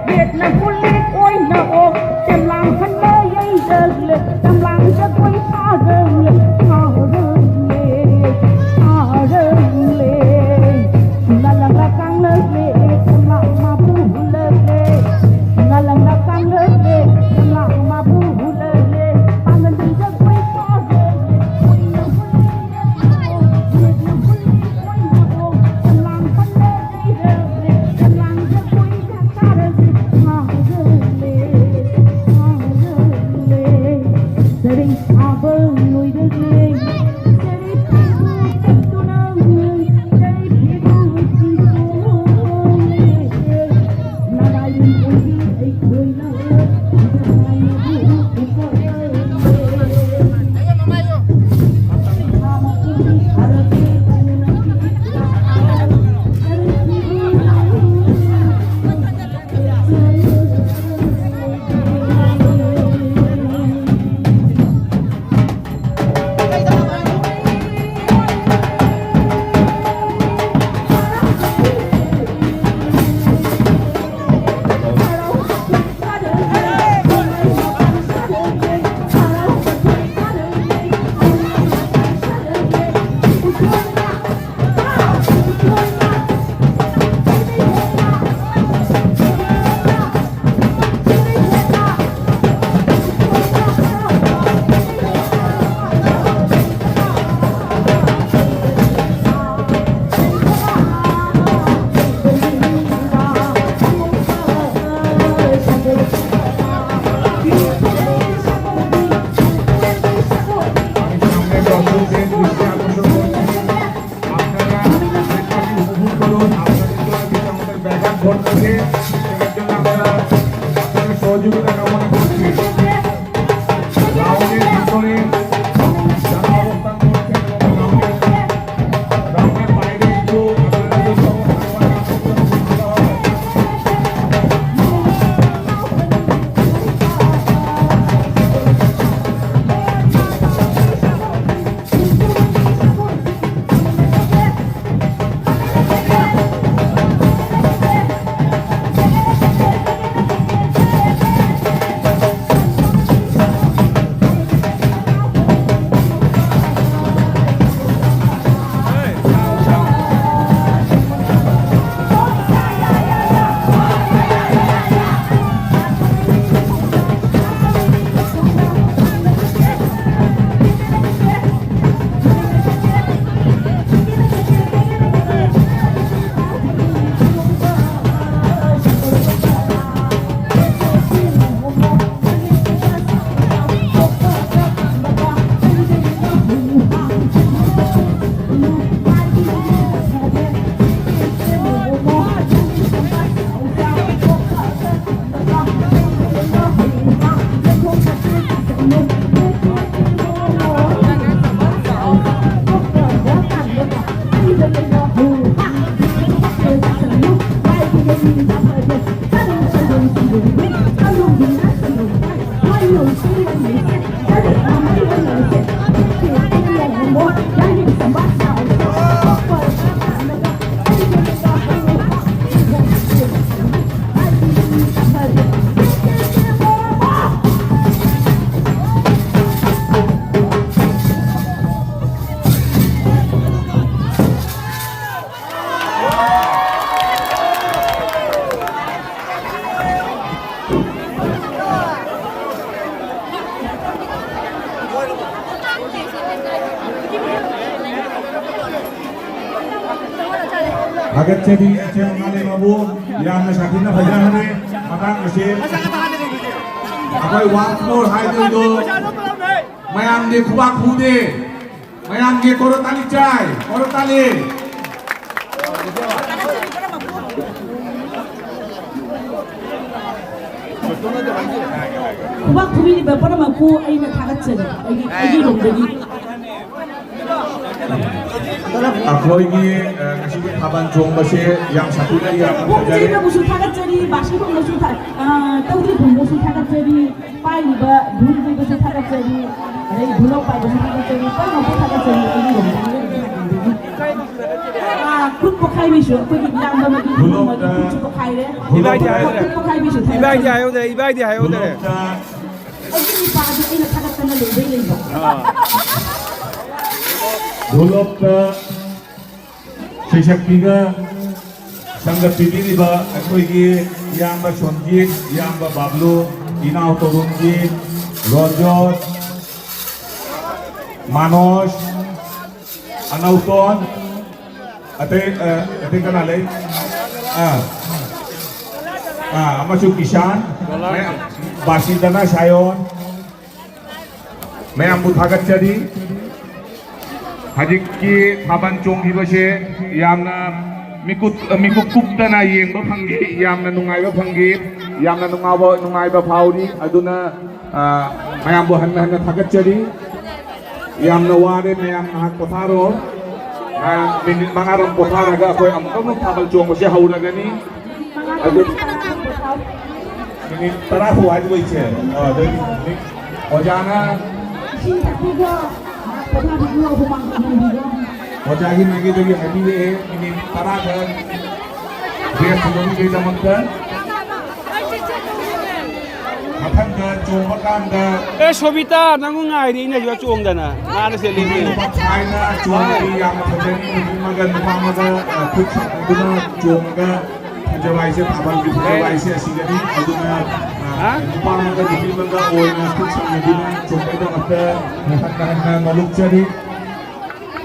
ghét là vui lệ ôi là ô em lặng phân lời dây đời ghê em lặng cho vui xa đời ghê là càng lời ghê em lặng mà bu lời ghê lang la kang le lang ma bu le pangan din ja koi sa de koi na lang pan le lang ja koi ja sa de ma le sering sabar lui de seri tu na seri tu na dai সহযোগিতা কামনা করছি রাউন্ডের ভিতরে যারা অবস্থান করছেন এবং রাউন্ডের বাইরে একটু আপনাদের জন্য 아가체리 제만의 마부 야나 샤티나 바자하네 마당 것이 아빠의 왕몰 하이들도 마양게 구박 후대 마양게 거로따리 짜이 거로따리 구박 구민이 몇 번을 맞고 아이는 다 같이 애기 놈들이 거기 가시게 가반 좋은 것이 양 샤티나 양 뽕찌리가 바자리 무슨 타갓짜리 마시는 것이 떠우리 본 것이 타갓짜리 빠이가 눈 것이 타갓짜리 문어 빠이 것이 타갓짜리 빠이가 타갓짜리 애기 놈들이 굿복하이미쇼 거기 양반이 굿복하이래 이바이디 하요데 이바이디 하요데 애기 빠도 애는 타갓짜리 놈들이 놀랍다 제작비가 상급 비비리바 아코이기 양바 존기 양바 바블루 이나우 토룬기 로저 마노스 아나우톤 ating kanalay amasuk kisan basindana sayon may ambut hagat jadi hajiki thaban chong hibase yamna mikuk kuptana yengba phangi yamna nungaiba phangi yamna nungaiba phauri aduna mayambu hanna thagat jadi yamna ware mayamna hak potharo minit mangaram potharaga akoy amkam thabal chong base hauragani adu minit tara huai boiche ojana Wajahnya lagi jadi happy ini tara kan dia sebelum dia zaman kan makan ke cuma makan ke Sobita nangu ngai di ina juga cuong dana mana sih lini China cuma yang terjadi makan makan put guna cuma jawai se tabal gitu jawai se asyik jadi aduna lupa makan di sini makan oil put sama guna cuma itu apa makan ngaluk jadi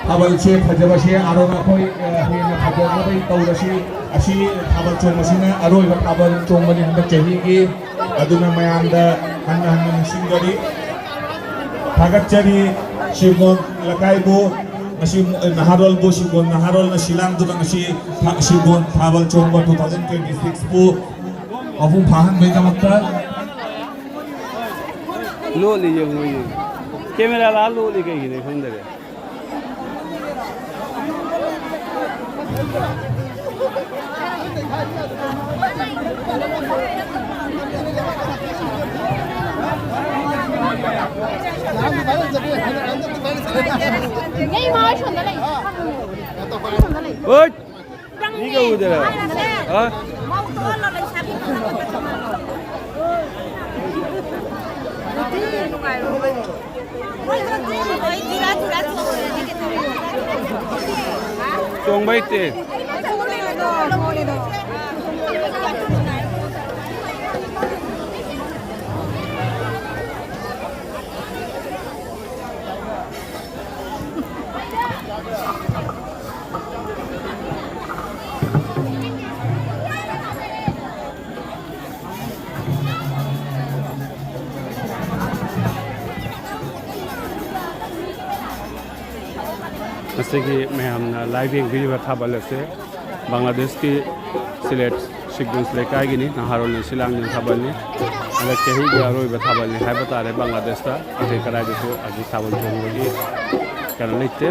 tabal che phajabase arona khoi hena phajaba bai taurasi asi tabal chongmasina aroi ba tabal chongmani handa chahi gi aduna mayamda hanna singari thagachari shimon lakai bo ngasi naharol bo shimon naharol na silang du ngasi shimon tabal chongba 2026 bo afung phahan bai jamakta lo li yung mo yung camera la lo li kai gine khang dare ôi đi đâu rồi hả chuông bay tiền जैसे कि मैं हम live एक video था बल्ले से बांग्लादेश की slate शिकगुंस लेकर आएगी नहीं नाहरों ने शिलांग ने था बल्ले अलग के ही ग्यारह ही बता बल्ले है बता रहे बांग्लादेश का अभी कराए देखो अभी था बल्ले होंगे करने लेते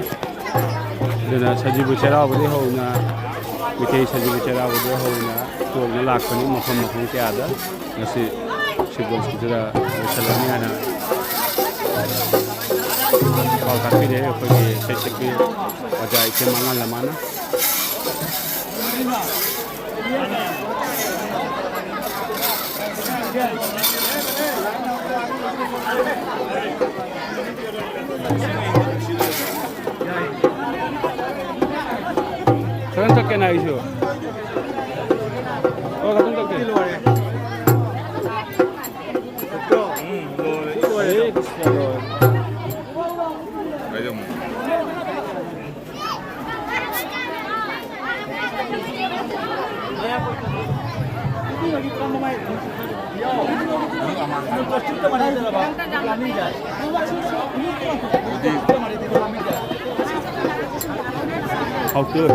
जैसे सजी बुचेरा वाले हो ना मिठाई सजी बुचेरा वाले हो ना तो न लाख पनी मफम के आधा जैसे शिकगुंस की जरा चलने आना kalau tapi dia pergi cek ada ikan mangan lah mana sekarang tak kena isu oh katong tak kena เขาเกิด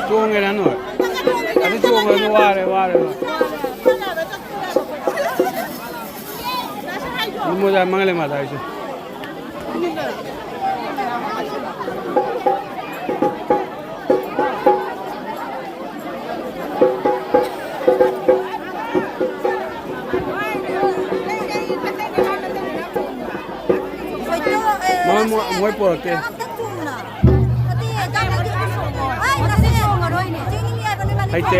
ช่วงไงนั้นหน่อยอันนี้ช่วงเลยว่าเลยมุ้งจะมั่งเลยมาได้ใช่มวยปวดเกให้เจ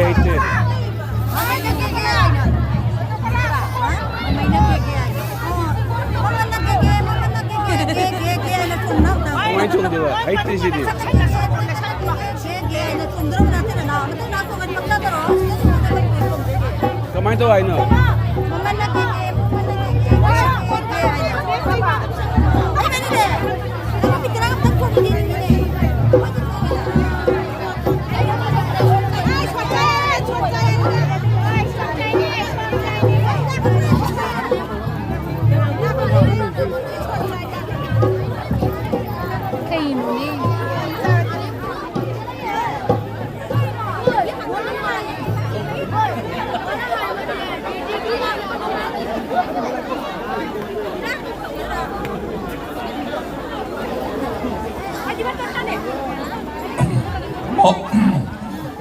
ไม่ชงดีว่ะให้ตีสิดีก็ไม่ตัวไอ้เนอะ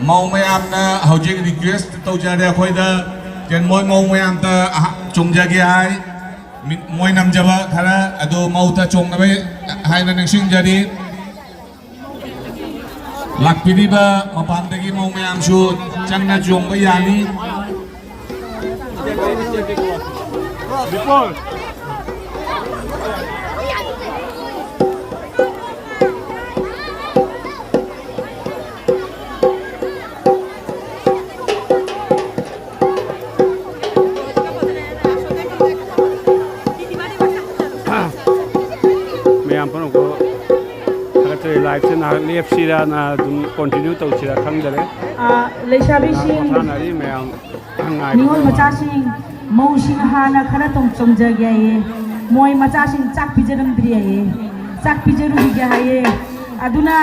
mong mấy em hầu như request tôi ra đây khơi đó trên mỗi mong mấy em ta chung ra cái ai mỗi năm giờ ba khara ado mau ta chung na mấy hai lần sinh ra đi lạc pidi ba mà pan tegi mong mấy em shoot chẳng na chung với yani before Mayam pun aku kata live se na live sira na continue tau sira khang dare. Leishabi sing Thana ri mayam ngai. Ningol macha sing mau sing hana khara tong chongja gya ye. Moi macha sing chak pijaram driya ye. Chak pijaru gya ye. Aduna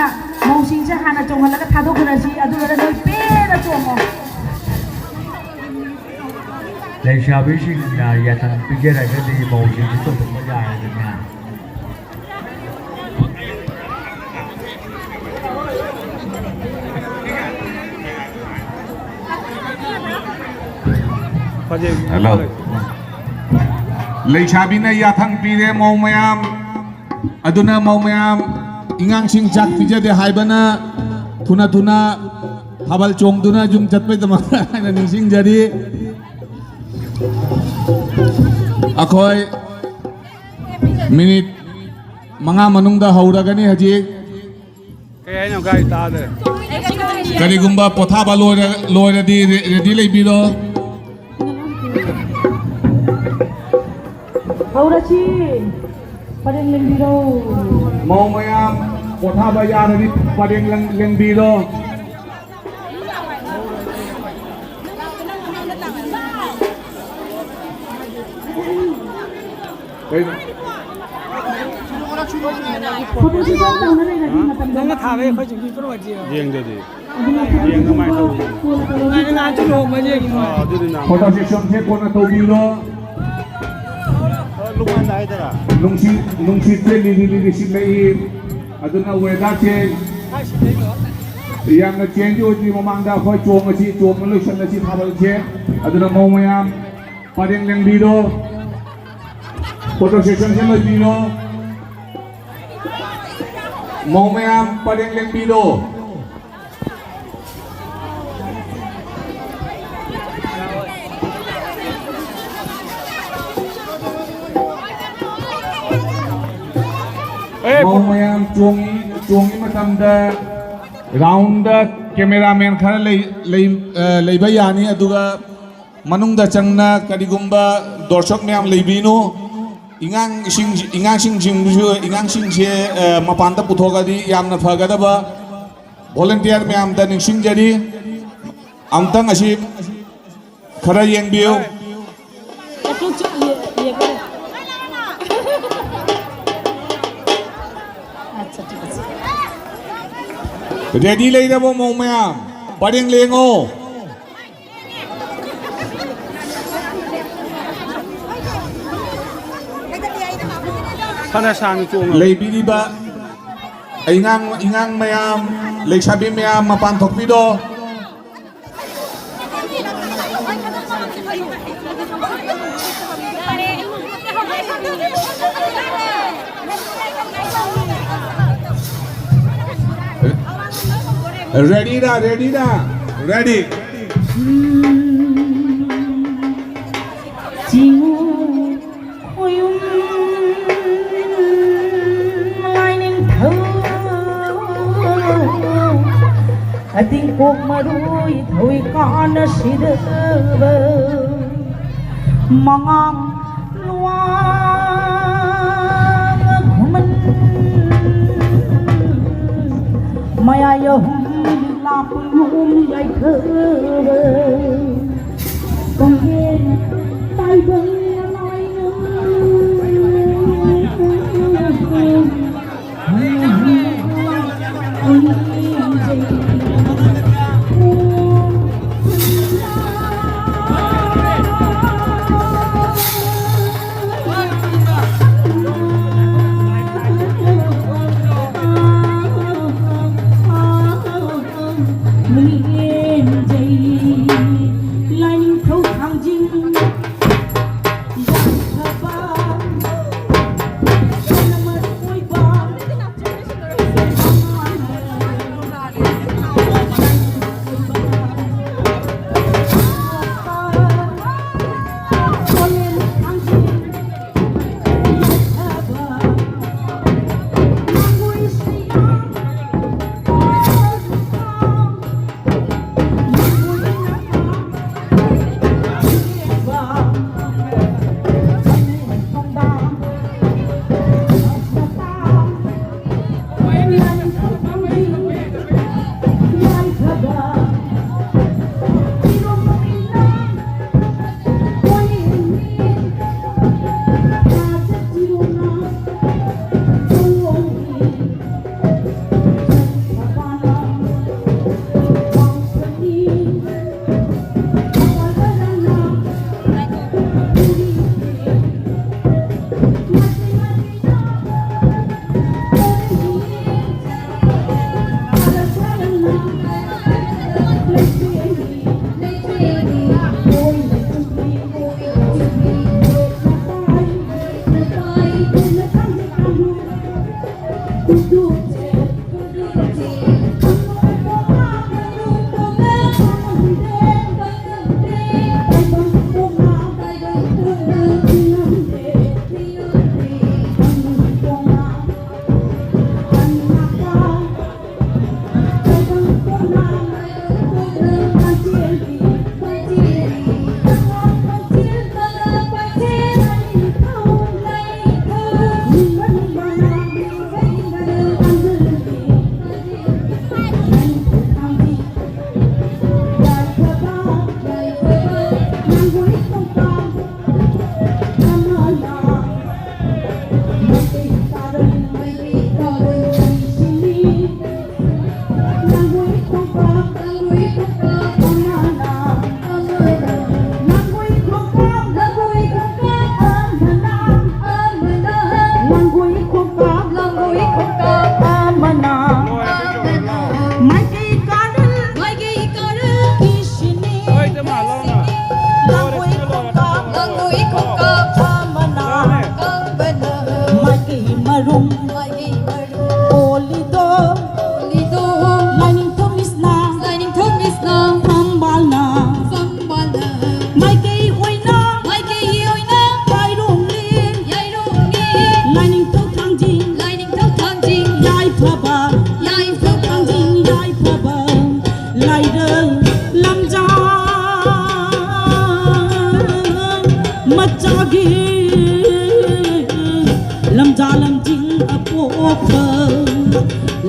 mau sing cha hana chonghala ka thado khana si aduna noi pe na chongo. Leishabi sing na ya thang pijara ka di mau sing tu tu ma ya na. hello lấy cha bin này ya thằng pire mong mayam aduna mong mayam ingang sing chat pije de hai bana thuna habal chong duna jum chat pe tama na ning sing jadi akhoi minute manga manung da haura gani haji Kaya nyo guys ta de. kari gumba potha ba loira di ready lei biro Haurachi padeng lembiro mau mayam potha ba ya ready padeng leng biro photo si sa na rin na matam Nang thave khoi chung ko wa ji. Riêng de di. Riêng no mai tau. Nang na chu lo ma ji ki ma. Du di na. Photosession se kona to biro lungman na ito na. nungsit chen li sin lai aduna weather change yang change uji mamang da khoi chong achi chong lu san achi thabal che aduna mau mayam pareng leng bido photo session chen lo bido mau mayam pareng leng bido mau mayam chongi matam da round da cameraman khara lei bayani aduga manung da changna kadigumba dorshok mayam leibino ingang sing che mapanta puthoga di yamna phagada ba volunteer mayam da ningsing jadi amtang asi khara yengbiu ready lei da bo mau mayam pareng lengo khana san chung lei biri ba ingang mayam lei sabi mayam mapan thokpi do ready ready Chiu khoyum lai ning thơ tình cuộc mà đuôi thôi con sẽ đỡ bờ mong loang của mình mày ai làm luôn vậy thơ con nghe tay vơi nói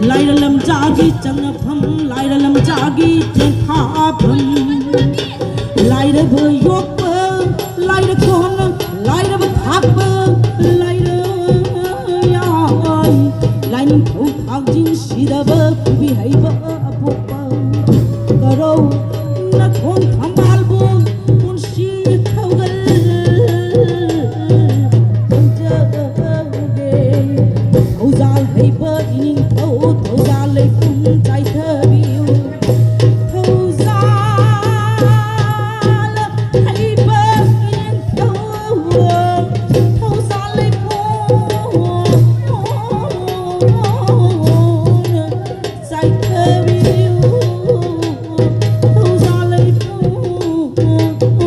lai ra lam jagi chang na pham lai ra lam jagi chen kha pham lai ra bơ yok bơ lai ra kon lai ra bơ thak bơ lai ra yai lai ning thau thak jing si da bơ bi hai bơ apu bơ karo na kon thambal bu un si thau gal thâu ra hay bơ in thâu ra lấy phun trái thơ biu thâu ra hay bơ in thâu ra lấy phun trái thơ biu thâu ra lấy phun trái thơ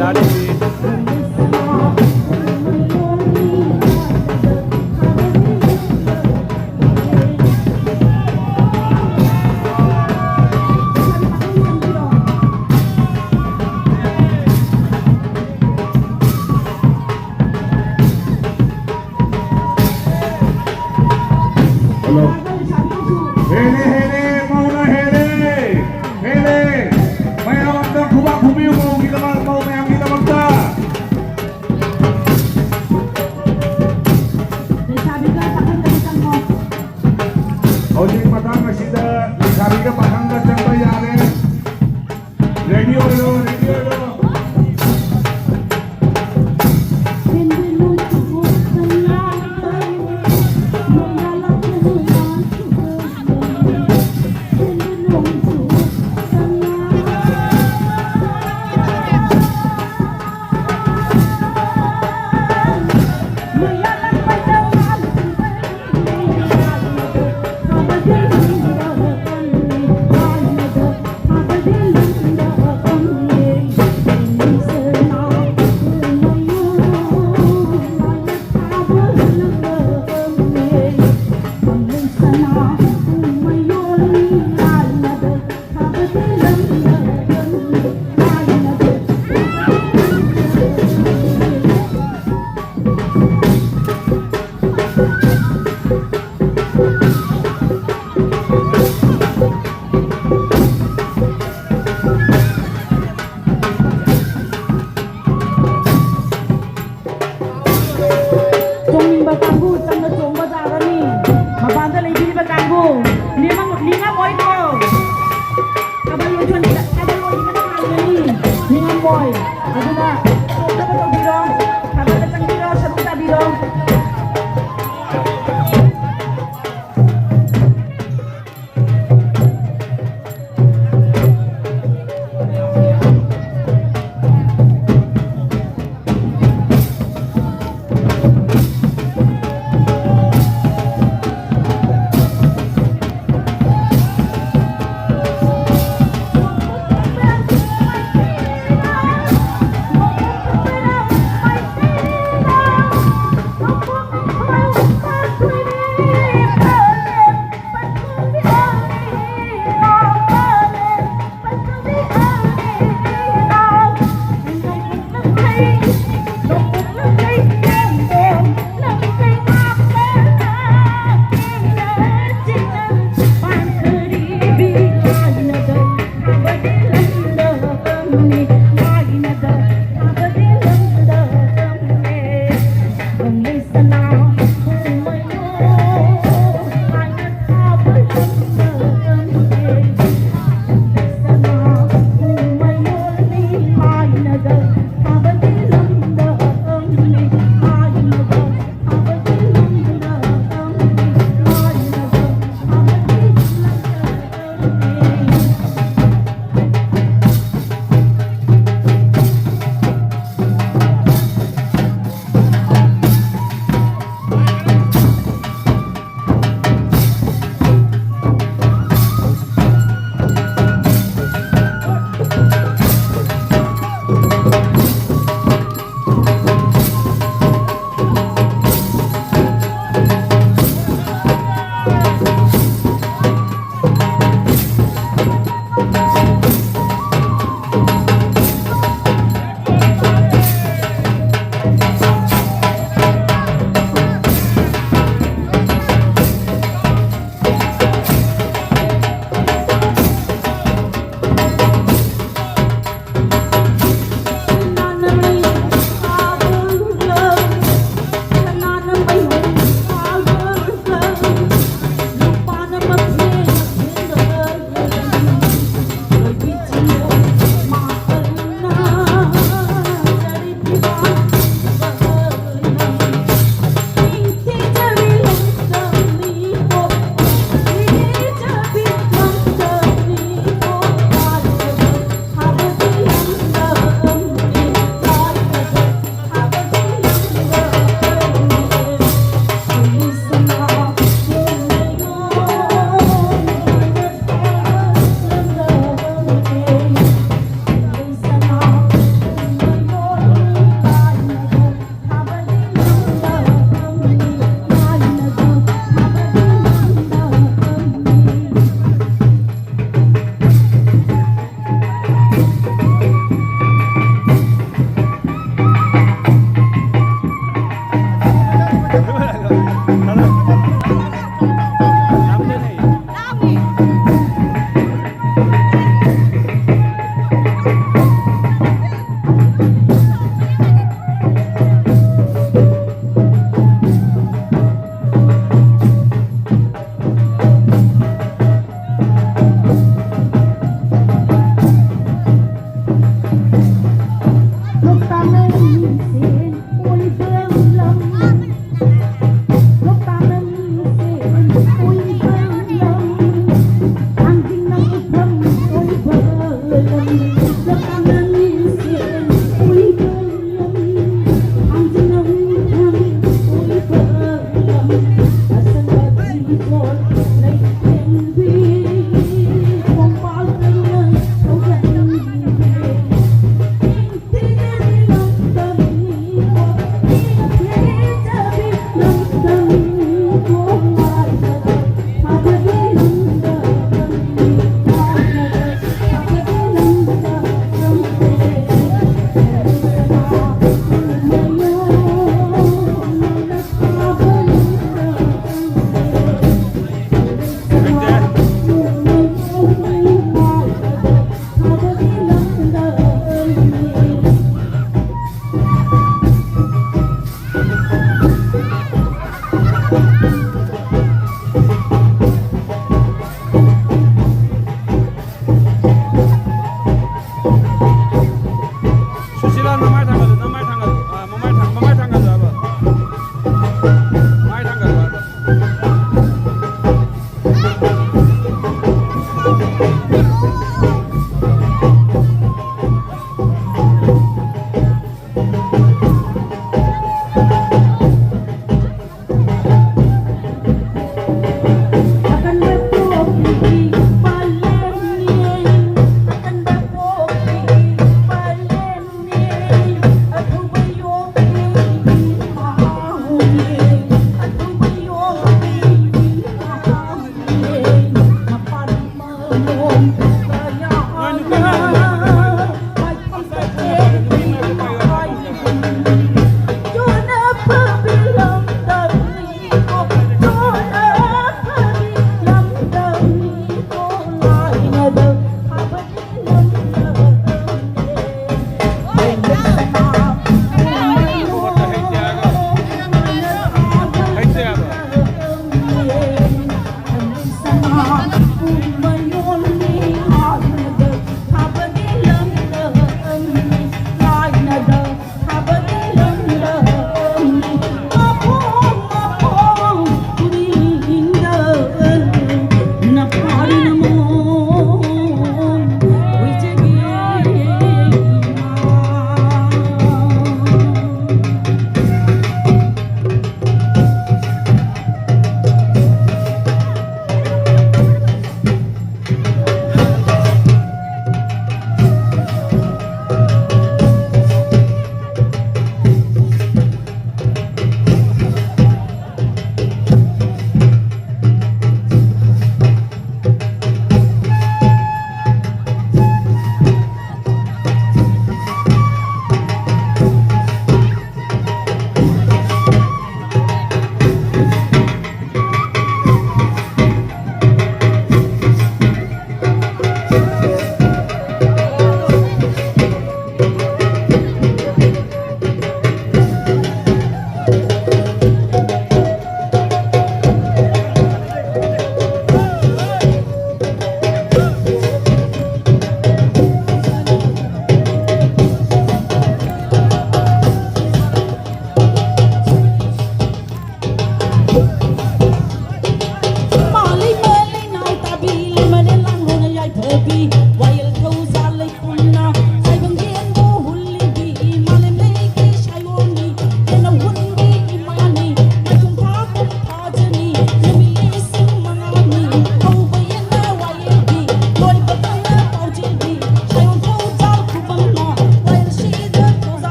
Lari. Hello. Hele hele mau na hele. Hele. Maya magda kuba kubi mau kita mau maya kita magda. Hojik matang masida sabi ka pakanga chamba yare. Radio lo.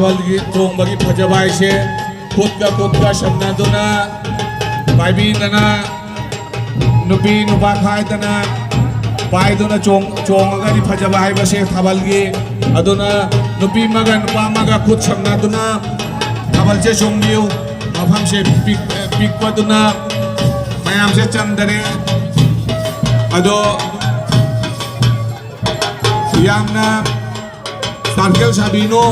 थाबलगी चोंबगी फजबाइसे कुत्का शमनादुना पाइबीदना नुपी नुपा खायदना पाइदुना चोंगगनी फजबा हाइबसे थाबलगी अदुना नुपी मगा नुपा मगा खुद शमनादुना थाबलसे चोंबियु मफमसे पिकपदुना मयामसे चंदरे अदो यामना circle साबिनो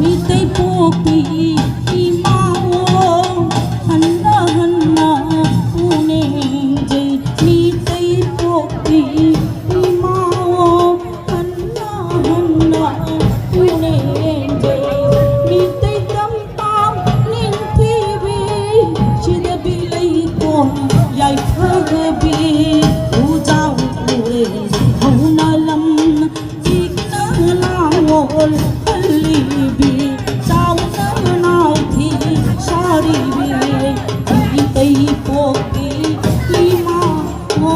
Mitay popi imao hanna hanna unenje mitay popi imao hanna hanna unenje mitay tampam ning tibi chida bilay ko yai phagabi ujau ure hauna lam tikna lawol halibi sao na nao thi sari bi tei poki lima mo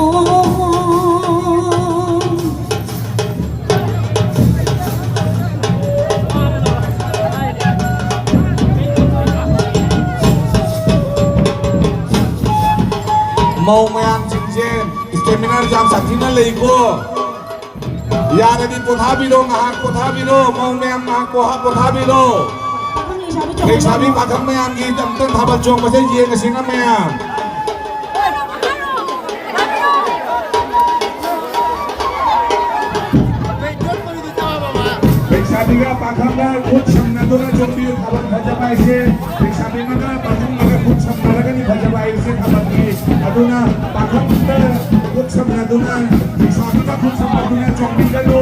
mau mayam jingje stamina jam sakina leiko yaradi pothabiro pothabiro mau mayam pothabiro Hei sabi pakham mayam gi jamten thabal chong mase ye ngasina mayam Hei sabi ga pakham ga khud samnaduna chombi thabal bhajabaise Hei sabi maga pakham maga khud samnadagani bhajabaise thabal gi aduna pakham ga khud samnaduna Hei sabi ga khud samnaduna chombi ga lo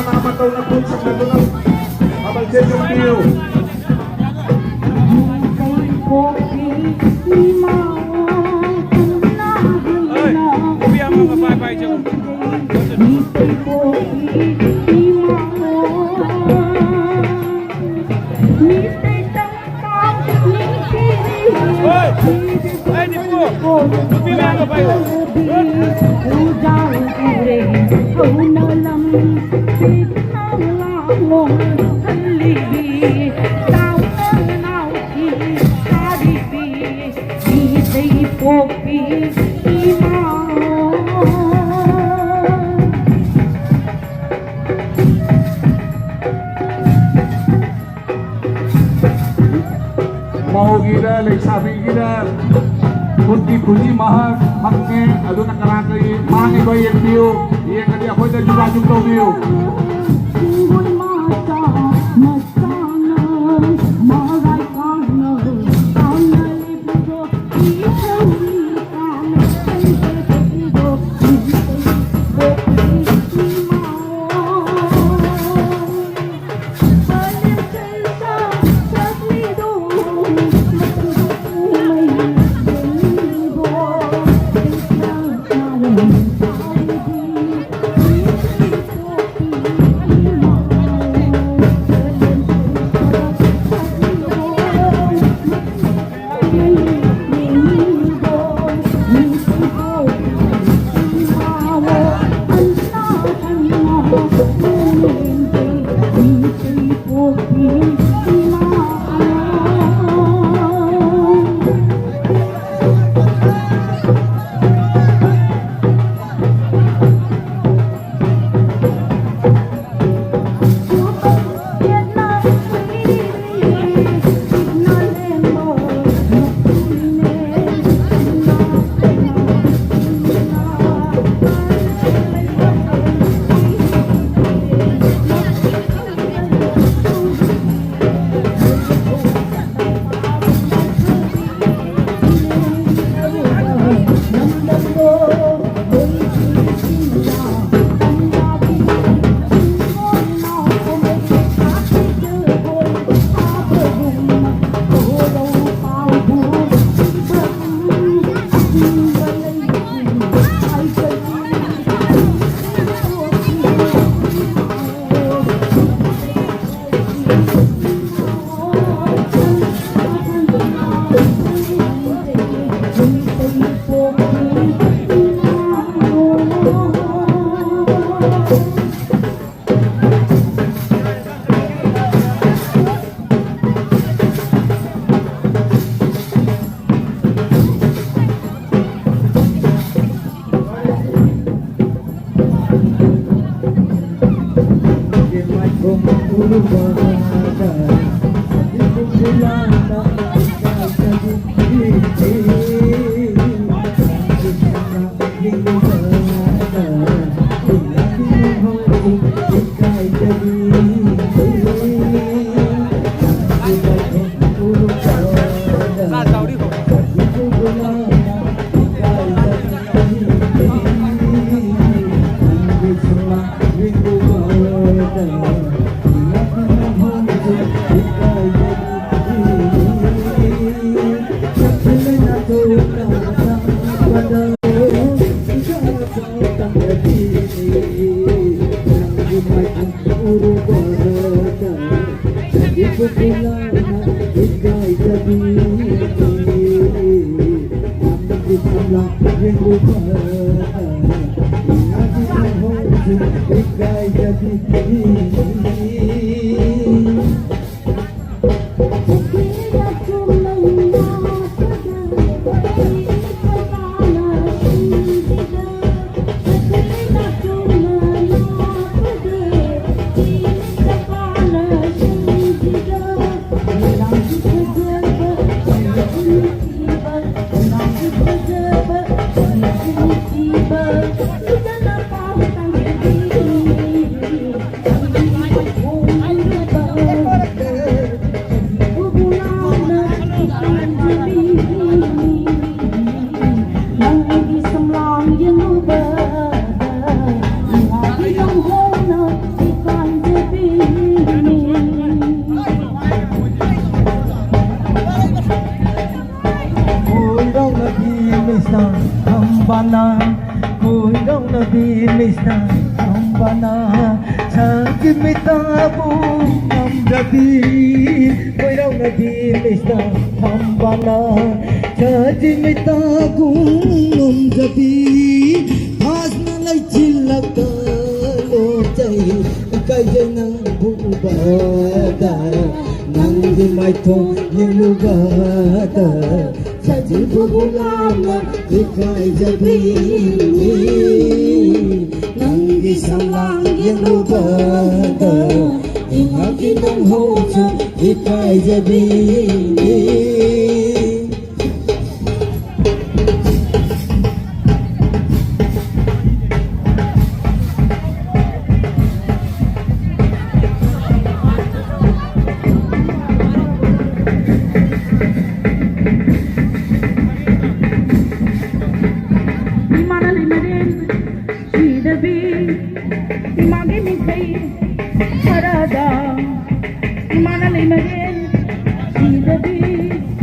nama tau na khud samnaduna thabal se chombi popi imao hanna hanna Biar mama bye-bye je. mitay popi imao mitay tampam ning tibi Oi, Nipu. Lupi me ang bye. ujau ure hauna lam tikna lawol halibi sao na nao thi sari bi mitay popi imao mau gira lek sabi gira kunti kunti mahak hakne aduna karakai mangi ko yen biu ye kadi akhoi da juga jumto biu Unggoy mata masana maray kana kana lipudo ikaw ikan ido Parada, Manali Magen, see the bee.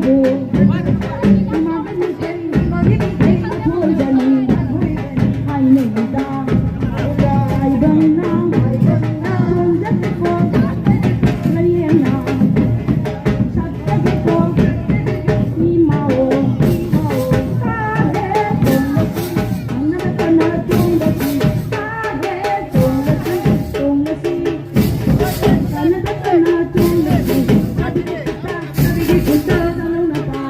Hãy subscribe cho kênh Ghiền Mì Gõ để không bỏ lỡ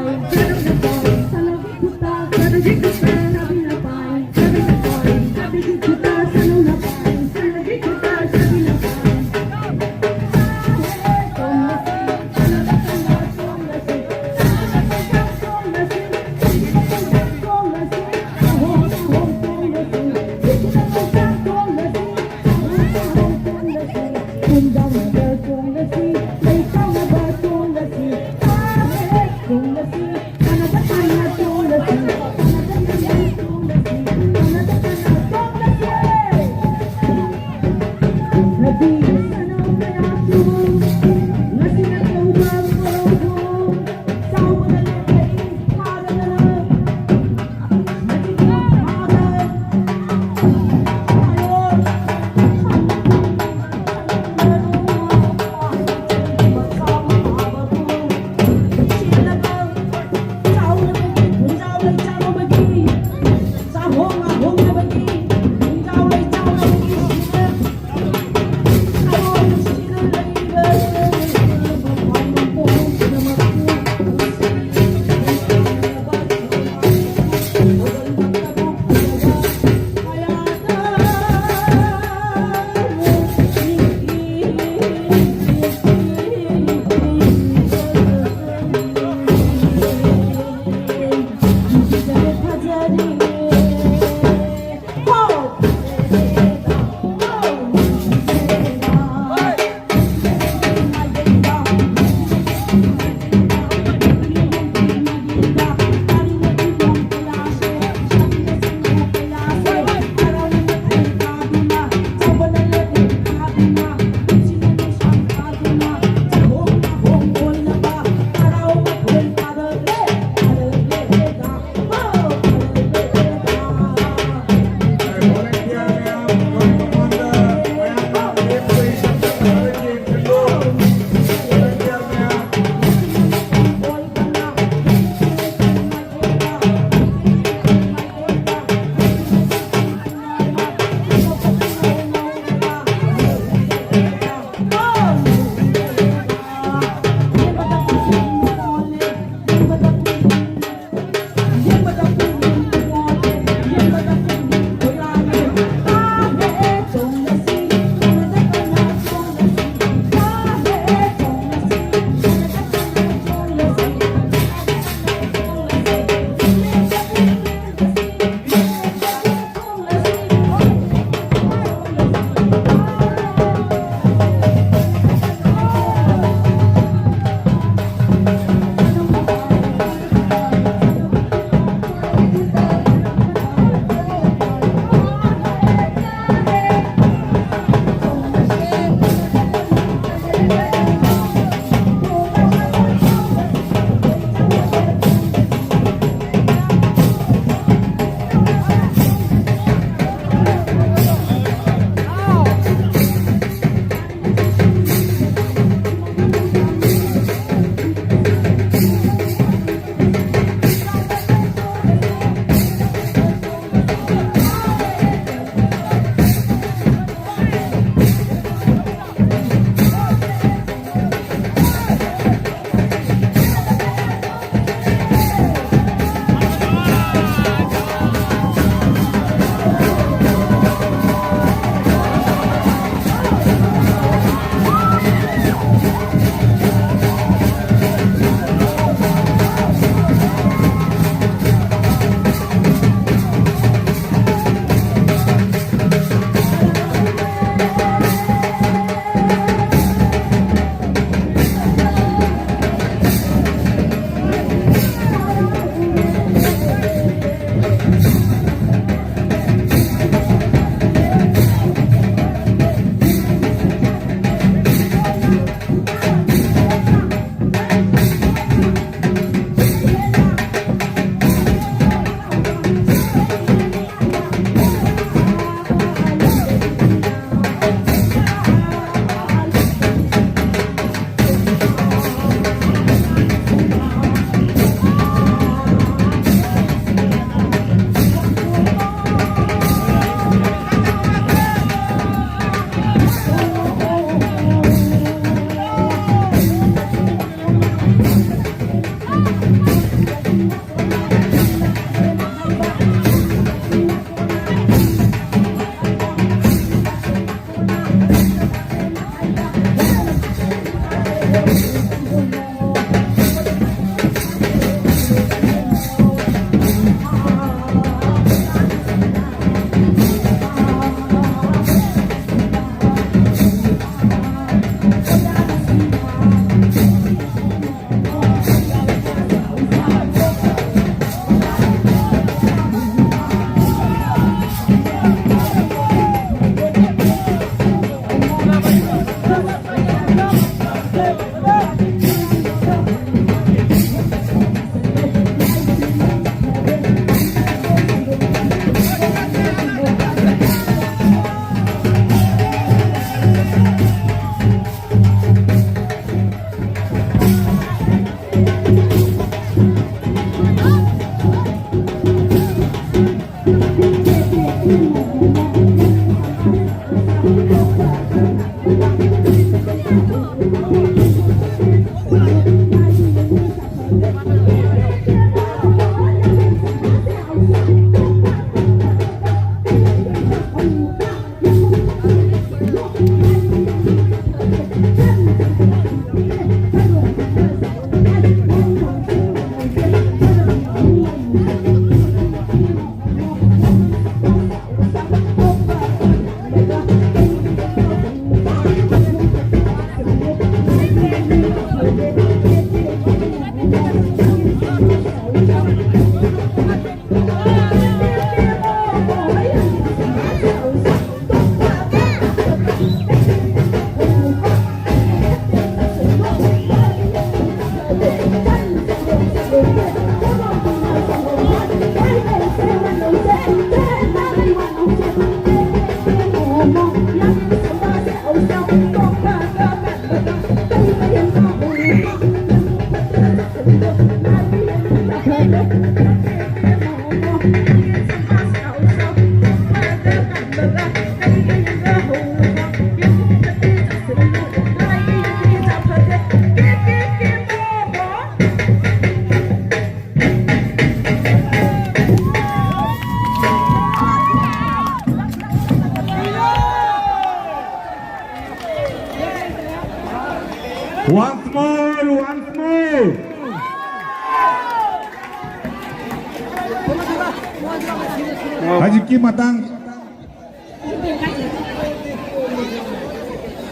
Once more, once more.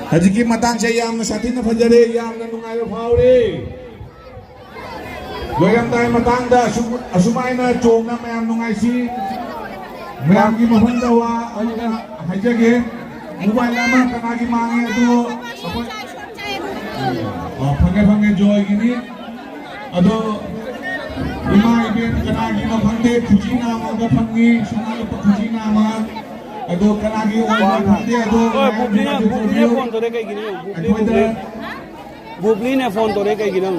Hajiki matang siya yam na sa atin na fajare yam na nungayo fauri. Loyang tayo matang da asumay na chong na mayam nungay si mayam ki mahandawa hajage mobile naman kanagi mangi ito pange joy gini ado imay bin kanagi mapande kujina mga pangi sumalo pa kujina mga ado kanagi oy mapande ado Bubli ने phone तो रे कई गिनी बुबली ने phone तो रे कई गिनी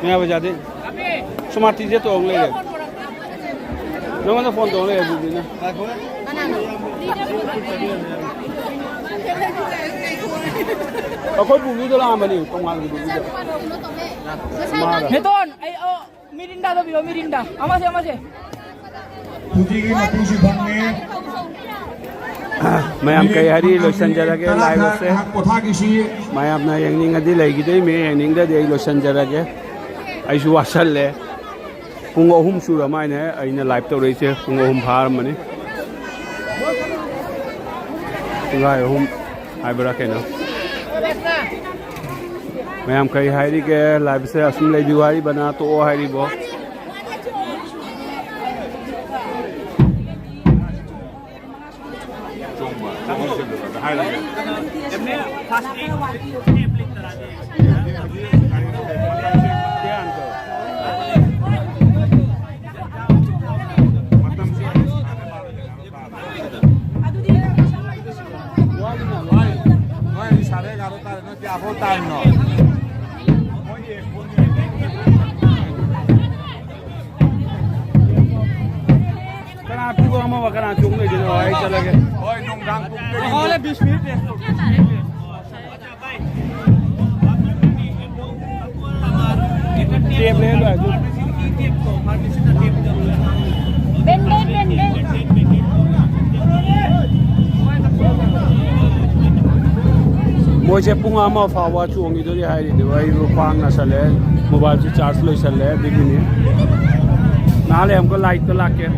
मैं बजा दे स्मार्ट चीजें तो ले ले नंगा तो फोन तो ले बुबली ने अकोई बुबली तो लाम बनी तोंगाल की Bubli Meton, ay mirinda to biyo mirinda. Amase. kujigi mapusi bangne ma'am कई हरी लोशन जरा के लाइव से कोठा किसी मैं अपना यंगनिंग अदी लेगी तो मैं यंगनिंग दे लोशन जरा के ऐसे वासल ले पुंग अहुम सुरा मायने अइने लाइव तो रही से पुंग अहुम फार मने पुंग अहुम आई बरा के ना मैम कई हरी के लाइव से असम ले दिवाली बना तो वो हरी बो कना तू को हम कना चुंग ले जो आई चला के ओए नोंगांग कुक होले 20 मिनट टेप ले लो Ben. मोजे पुंगा मा फावा चुंगी तो हाई दी वही रुपांग ना चले मोबाइल से चार्ज लो चले दिखनी नाले हमको लाइट तो लाके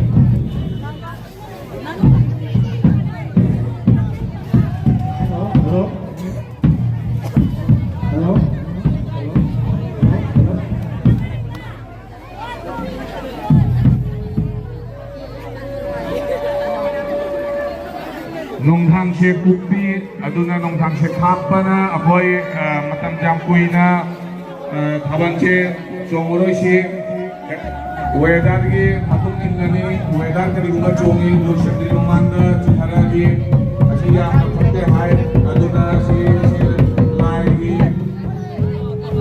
nongthang she kupi aduna nongthang she khapana akoi matam jam kuina thaban che chongoroi she weather gi hatung inani weather kari uma chongi lushri lumanda chiharagi asiya phate hai aduna she lai gi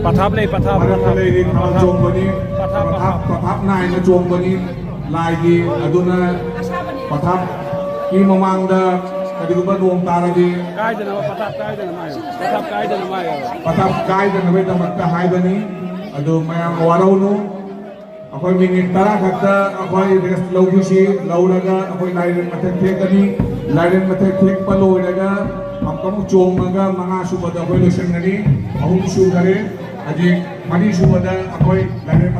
पथाप ले पथाप le gi chong bani pathap nai na chong bani lai gi aduna pathap ki mamangda kadi ba nuong taragi काय देना पथाप काय देना मायो पथाप काय देना मायो patap kai dan nawe tamat ka hai bani ꯑꯗꯨ ꯃꯌꯥꯝ ꯋꯥꯔꯧꯅꯨ ꯑꯩꯈꯣꯏ ꯃꯤꯅꯤꯠ 10 ꯈꯛꯇ ꯑꯩꯈꯣꯏ ꯔꯦꯁ ꯂꯧꯈꯤꯁꯤ ꯂꯧꯔꯒ ꯑꯩꯈꯣꯏ ꯂꯥꯏꯔꯦꯟ ꯃꯊꯛ ꯊꯦꯛꯀꯅꯤ ꯂꯥꯏꯔꯦꯟ ꯃꯊꯛ ꯊꯦꯛꯄ ꯂꯣꯏꯔꯒ ꯑꯃꯨꯛ ꯆꯣꯡꯉꯒ 5 ꯁꯨꯕꯗ ꯑꯩꯈꯣꯏ ꯂꯣꯏꯁꯤꯟꯒꯅꯤ 3 ꯁꯨꯈꯔꯦ ꯍꯧꯖꯤꯛ 4 ꯁꯨꯕꯗ ꯑꯩꯈꯣꯏ ꯂꯥꯏꯔꯦꯟ